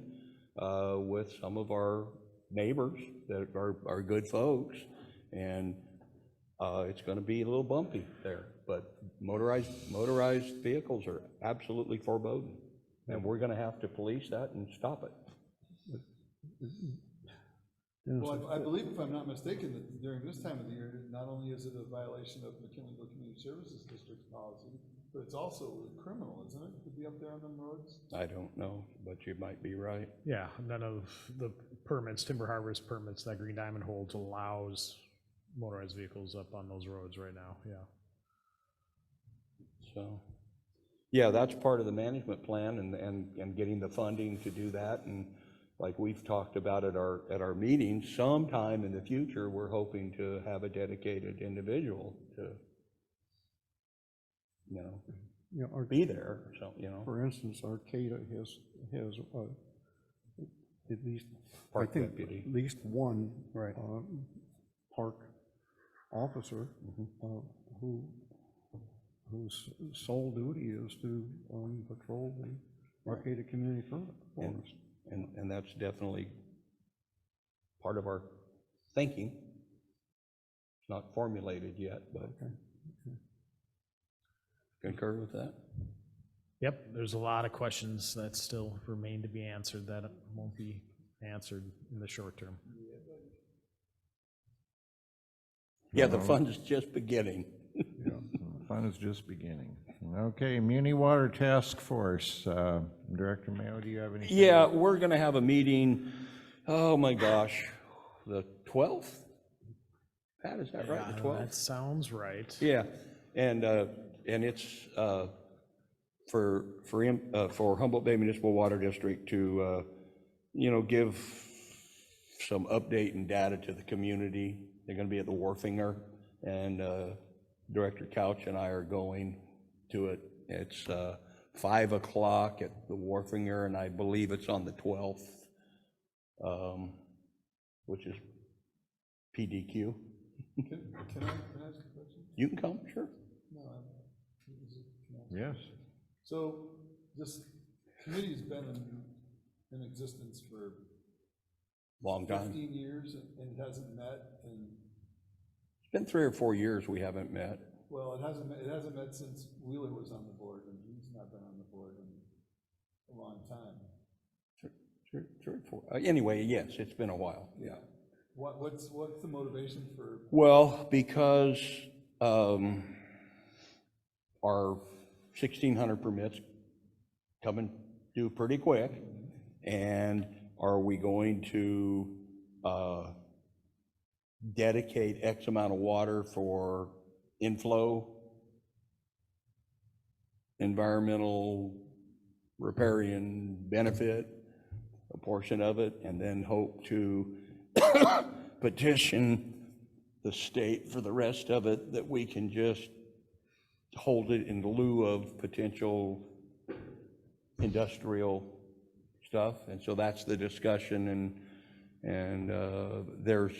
with some of our neighbors that are good folks. And it's going to be a little bumpy there. But motorized vehicles are absolutely forbidden, and we're going to have to police that and stop it. Well, I believe, if I'm not mistaken, that during this time of the year, not only is it a violation of McKinleyville Community Services District's policy, but it's also criminal, isn't it, to be up there on them roads? I don't know, but you might be right. Yeah, none of the permits, timber harvest permits that Green Diamond holds allows motorized vehicles up on those roads right now, yeah. So, yeah, that's part of the management plan and getting the funding to do that. And like we've talked about at our meetings, sometime in the future, we're hoping to have a dedicated individual to, be there, so, For instance, Arcata has at least, I Park think, deputy. at least one Right. park officer whose sole duty is to patrol the Arcata Community Forest. And that's definitely part of our thinking. It's not formulated yet, but concur with that? Yep, there's a lot of questions that still remain to be answered that won't be answered in the short term. Yeah, the fund is just beginning. Fun is just beginning. Okay, Muni Water Task Force. Director Mayo, do you have anything? Yeah, we're going to have a meeting, oh my gosh, the 12th? Pat, is that right, the 12th? That sounds right. Yeah, and it's for Humboldt Bay Municipal Water District to, give some update and data to the community. They're going to be at the Wharfinger, and Director Couch and I are going to it. It's 5 o'clock at the Wharfinger, and I believe it's on the 12th, which is PDQ. Can I ask a question? You can come, sure. No, Yes. So this committee's been in existence for Long time. 15 years and it hasn't met, and It's been 3 or 4 years we haven't met. well, it hasn't met since Wheeler was on the board, and he's not been on the board in a long time. Three or four. Anyway, yes, it's been a while. Yeah. What's the motivation for? Well, because our 1,600 permits come and due pretty quick, and are we going to dedicate X amount of water for inflow, environmental riparian benefit, a portion of it, and then hope to petition the state for the rest of it, that we can just hold it in lieu of potential industrial stuff. And so that's the discussion, and there's,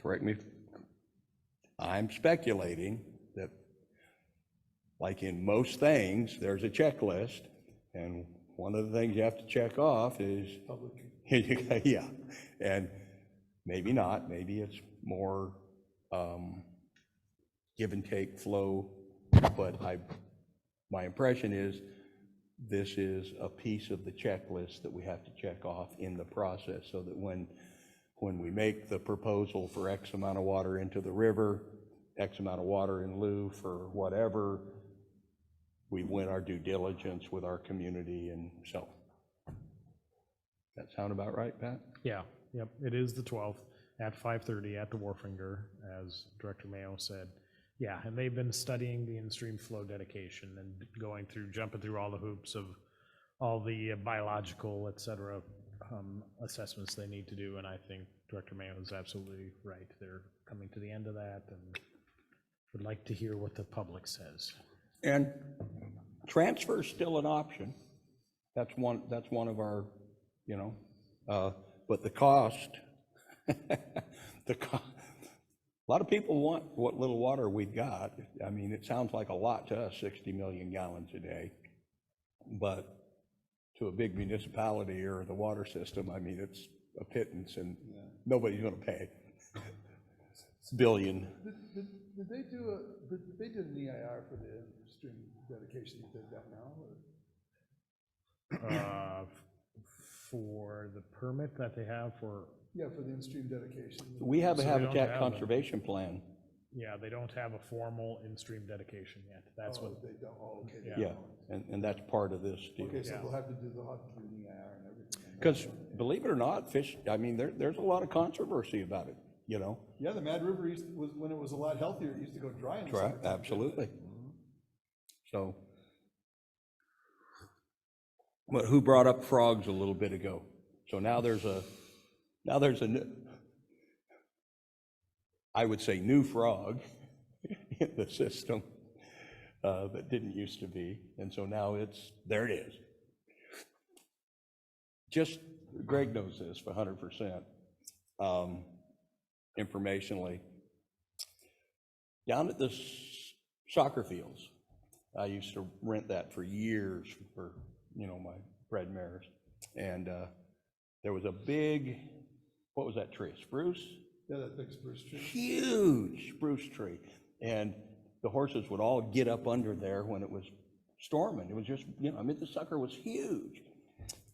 correct me, I'm speculating that, like in most things, there's a checklist, and one of the things you have to check off is public. Yeah, and maybe not, maybe it's more give and take flow, but my impression is this is a piece of the checklist that we have to check off in the process, so that when we make the proposal for X amount of water into the river, X amount of water in lieu for whatever, we went our due diligence with our community. And so, that sound about right, Pat? Yeah, yep, it is the 12th at 5:30 at the Wharfinger, as Director Mayo said. Yeah, and they've been studying the in-stream flow dedication and jumping through all the hoops of all the biological, et cetera, assessments they need to do, and I think Director Mayo is absolutely right. They're coming to the end of that, and would like to hear what the public says. And transfer is still an option. That's one of our, but the cost, a lot of people want what little water we've got. I mean, it sounds like a lot to us, 60 million gallons a day, but to a big municipality or the water system, I mean, it's a pittance, and nobody's going to pay billion. Did they do an EIR for the stream dedication? You did that now? Or? for the permit that they have for, Yeah, for the in-stream dedication. We have a So they don't habitat have conservation plan. yeah, they don't have a formal in-stream dedication yet. That's Oh, what, they don't, oh, okay. Yeah. Yeah, and that's part of this deal. Okay, so Yeah. they'll have to do the hot cleaning air and everything. Because believe it or not, fish, I mean, there's a lot of controversy about it, you know? Yeah, the Mad River was, when it was a lot healthier, it used to go dry in the Right, summertime. absolutely. So, but who brought up frogs a little bit ago? So now there's a I would say new frog in the system that didn't used to be, and so now there it is. Just, Greg knows this for 100%, informationally. Down at the soccer fields, I used to rent that for years for, my bred mares. And there was a big, what was that tree, spruce? Yeah, that big spruce tree. Huge spruce tree. And the horses would all get up under there when it was storming. It was just, the sucker was huge.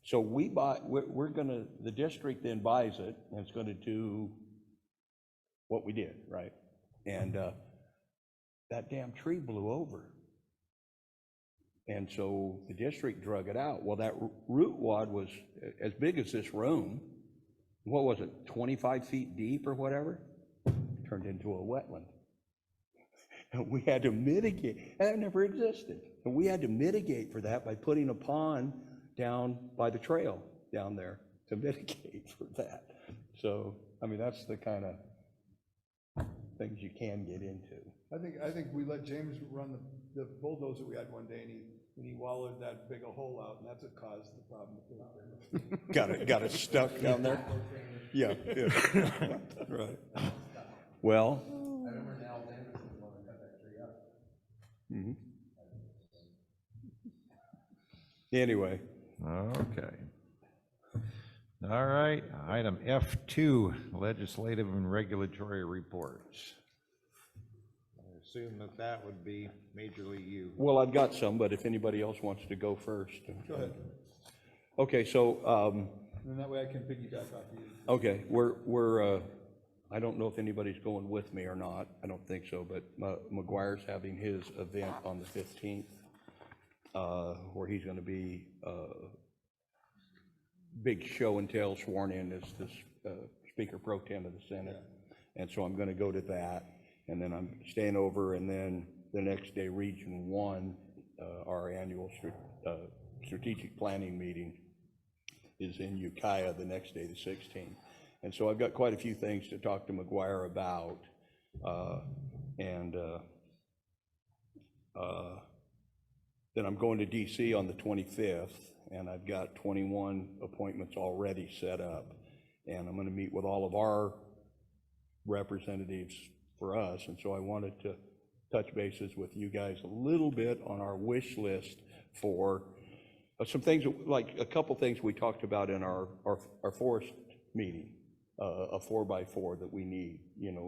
So the district then buys it, and it's gonna do what we did, right? And that damn tree blew over. And so the district drug it out. Well, that root wad was as big as this room. What was it, 25 feet deep or whatever? Turned into a wetland. And we had to mitigate, that never existed. And we had to mitigate for that by putting a pond down by the trail down there to mitigate for that. So, that's the kind of things you can get into. I think we let James run the bulldozer we had one day, and he wallowed that big a hole out, and that's what caused the problem. Got it stuck down there? Yeah. Right. Well. I remember Al Anderson wanted to cut that tree up. Mm-hmm. Anyway. Okay. All right, item F2, legislative and regulatory reports. I assume that would be majorly you. Well, I've got some, but if anybody else wants to go first. Go ahead. Okay, so, And that way I can piggyback off you. okay, we're I don't know if anybody's going with me or not. I don't think so, but McGuire's having his event on the 15th, where he's going to be big show and tell, sworn in as the Speaker Pro Tem of the Senate. And so I'm going to go to that, and then I'm staying over, and then the next day, Region 1, our annual strategic planning meeting is in Ukiah the next day, the 16th. And so I've got quite a few things to talk to McGuire about, then I'm going to DC on the 25th, and I've got 21 appointments already set up, and I'm going to meet with all of our representatives for us, and so I wanted to touch bases with you guys a little bit on our wish list for some things, like a couple things we talked about in our forest meeting, a 4x4 that we need,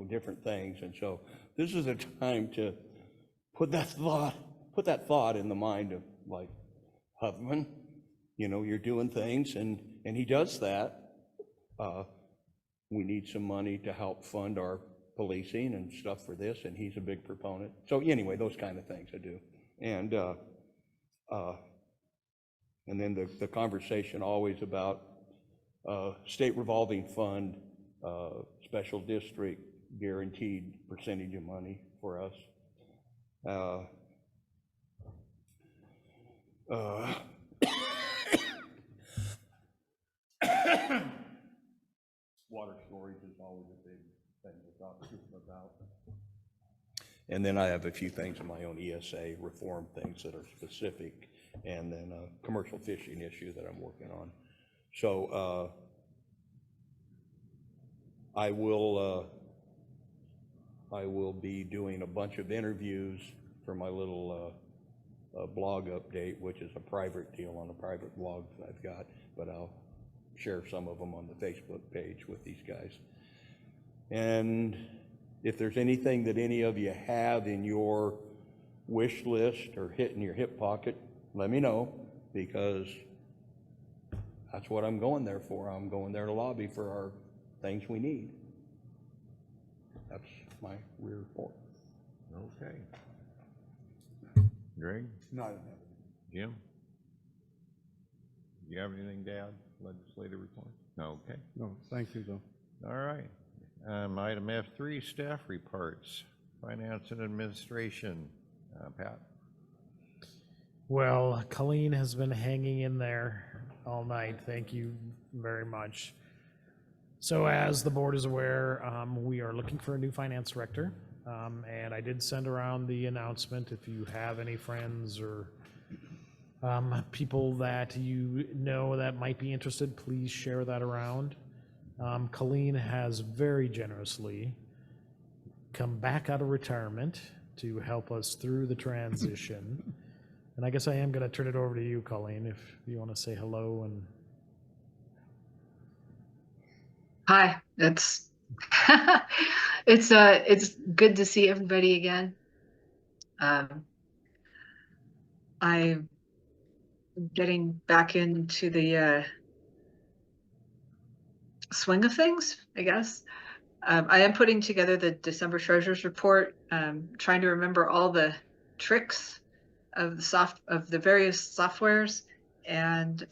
different things. And so this is a time to put that thought in the mind of, like, Huffman, you're doing things, and he does that. We need some money to help fund our policing and stuff for this, and he's a big proponent. So anyway, those kind of things I do. And then the conversation always about state revolving fund, special district, guaranteed percentage of money for us. Water storage is always a big thing to talk to people about. And then I have a few things in my own ESA reform, things that are specific, and then a commercial fishing issue that I'm working on. So I will be doing a bunch of interviews for my little blog update, which is a private deal on a private blog that I've got, but I'll share some of them on the Facebook page with these guys. And if there's anything that any of you have in your wish list or hit in your hip pocket, let me know, because That's what I'm going there for. I'm going there to lobby for our things we need. That's my report. Okay. Greg? No, Jim? Do you have anything to add, legislative report? No, okay. No, thank you, though. All right. Item F3, staff reports, finance and administration. Pat? Well, Colleen has been hanging in there all night. Thank you very much. So as the board is aware, we are looking for a new finance director. And I did send around the announcement. If you have any friends or people that you know that might be interested, please share that around. Colleen has very generously come back out of retirement to help us through the transition. And I guess I am going to turn it over to you, Colleen, if you want to say hello. And Hi, it's good to see everybody again. I'm getting back into the swing of things, I guess. I am putting together the December Treasurers Report, trying to remember all the tricks of the various softwares, and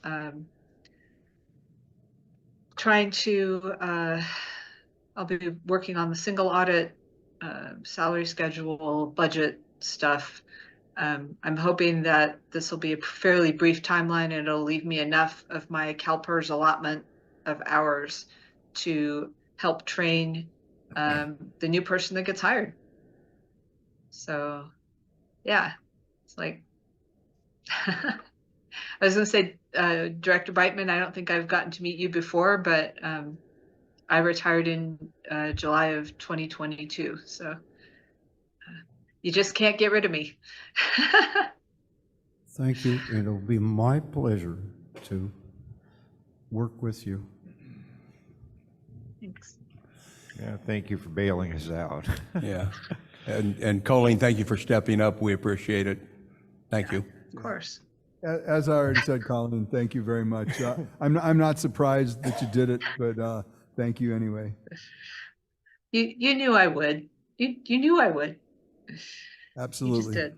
trying to I'll be working on the single audit, salary schedule, budget stuff. I'm hoping that this will be a fairly brief timeline and it'll leave me enough of my CalPERS allotment of hours to help train the new person that gets hired. So yeah, it's like, I was gonna say, Director Beitman, I don't think I've gotten to meet you before, but I retired in July of 2022. So you just can't get rid of me. Thank you. It'll be my pleasure to work with you. Thanks. Yeah, thank you for bailing us out. Yeah. And Colleen, thank you for stepping up. We appreciate it. Thank you. Of course. as I already said, Colin, thank you very much. I'm not surprised that you did it, but thank you anyway. You knew I would. You knew I would. You just Absolutely. did.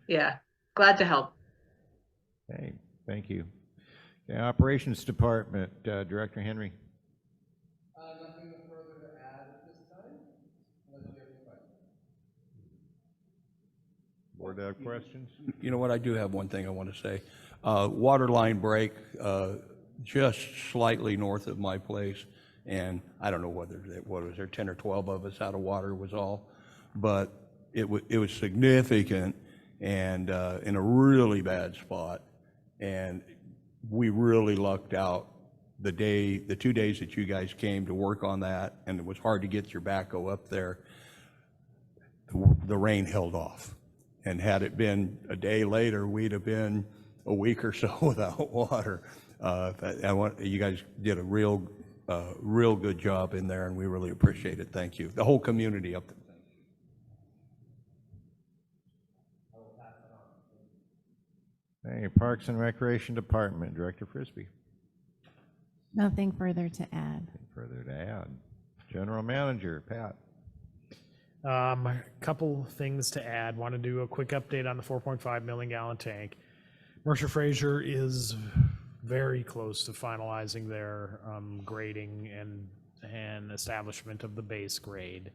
Yeah, glad to help. Okay, thank you. Okay, Operations Department, Director Henry. Nothing further to add at this time, unless you have any questions. Board have questions? You know what, I do have one thing I want to say. Water line break just slightly north of my place, and I don't know whether, what was there, 10 or 12 of us out of water was all, but it was significant and in a really bad spot, and we really lucked out the 2 days that you guys came to work on that, and it was hard to get your backhoe up there. The rain held off, and had it been a day later, we'd have been a week or so without water. You guys did a real good job in there, and we really appreciate it. Thank you. The whole community up there. Hey, Parks and Recreation Department, Director Frisbee. Nothing further to add. Anything further to add? General Manager, Pat. A couple things to add. Want to do a quick update on the 4.5 million gallon tank. Mercer Fraser is very close to finalizing their grading and establishment of the base grade.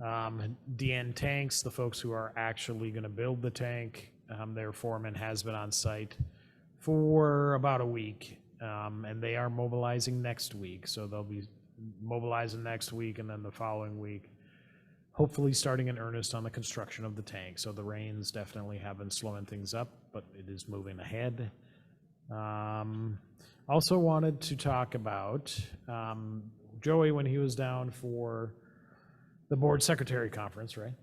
DN Tanks, the folks who are actually going to build the tank, their foreman has been on site for about a week, and they are mobilizing next week. So they'll be mobilizing next week, and then the following week, hopefully starting in earnest on the construction of the tank. So the rains definitely have been slowing things up, but it is moving ahead. Also wanted to talk about Joey, when he was down for the board secretary conference, right?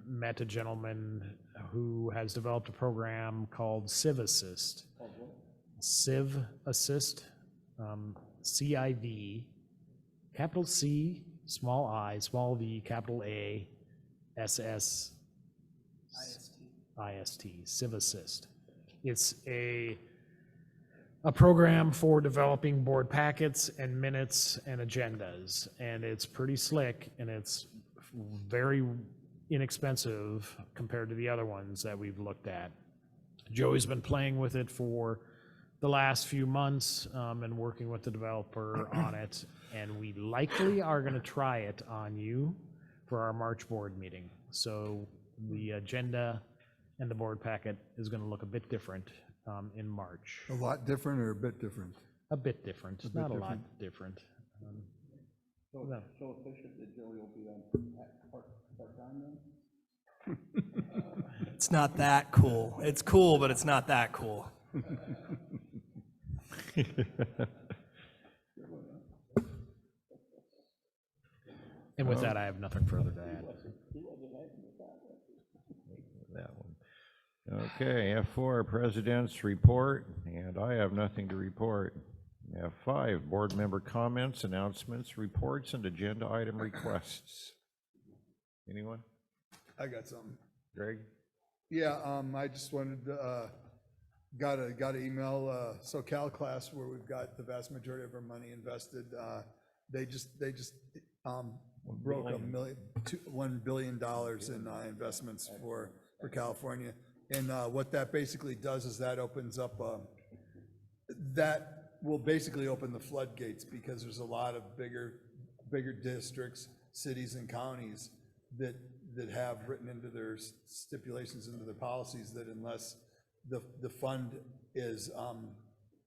Met a gentleman who has developed a program called Civ Assist. Civ Assist, CIV, capital C, small I, small v, capital A, SS, IST, Civ Assist. It's a program for developing board packets and minutes and agendas. And it's pretty slick and it's very inexpensive compared to the other ones that we've looked at. Joey's been playing with it for the last few months and working with the developer on it. And we likely are going to try it on you for our March board meeting. So the agenda and the board packet is going to look a bit different in March. A lot different or a bit different? A bit different, not a lot different. So No. so efficient that Joey will be on part-time then? It's not that cool. It's cool, but it's not that cool. And with that, I have nothing further to add. That one. Okay, F4, President's Report, and I have nothing to report. F5, Board Member Comments, Announcements, Reports, and Agenda Item Requests. Anyone? I got something. Greg? Yeah, I just wanted to, got an email, SoCal class where we've got the vast majority of our money invested. They just broke $1 billion in investments for California. And what that basically does is that opens up, that will basically open the floodgates, because there's a lot of bigger districts, cities and counties that have written into their stipulations, into their policies, that unless the fund is,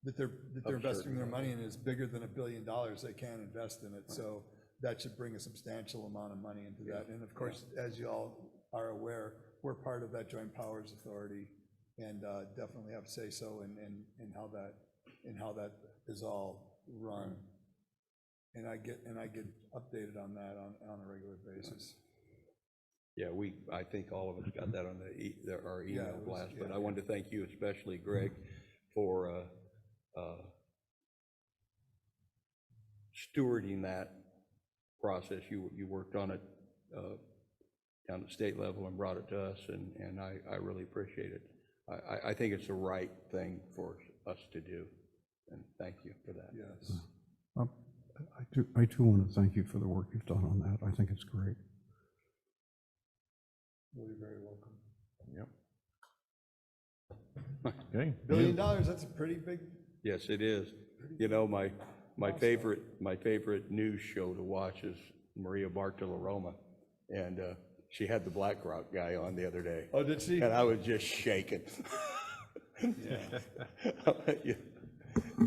that they're investing their money in is bigger than $1 billion, they can't invest in it. So that should bring a substantial amount of money into that. And of course, as you all are aware, we're part of that Joint Powers Authority, and definitely have say-so in how that is all run. And I get updated on that on a regular basis. Yeah, I think all of us got that on our email Yeah, blast, but yeah. I wanted to thank you especially, Greg, for stewarding that process. You worked on it down at state level and brought it to us, and I really appreciate it. I think it's the right thing for us to do, and thank you for that. Yes. I too want to thank you for the work you've done on that. I think it's great. Well, you're very welcome. Yep. Okay. $1 billion, that's a pretty big. Yes, it is. You know, my favorite news show to watch is Maria Bartolomé, and she had the BlackRock guy on the other day. Oh, did she? And I was just shaking. Yeah.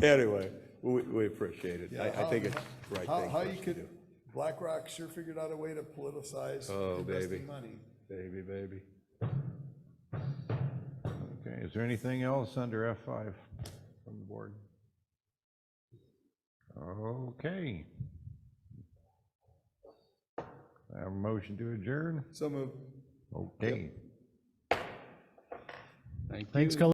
Anyway, we appreciate it. Yeah, I think it's the right thing How for us you to could, do. BlackRock sure figured out a way to politicize investing money. Baby. Okay, is there anything else under F5 from the board? Okay. I have a motion to adjourn. So moved. Okay. Thank you. Thanks, Kelly.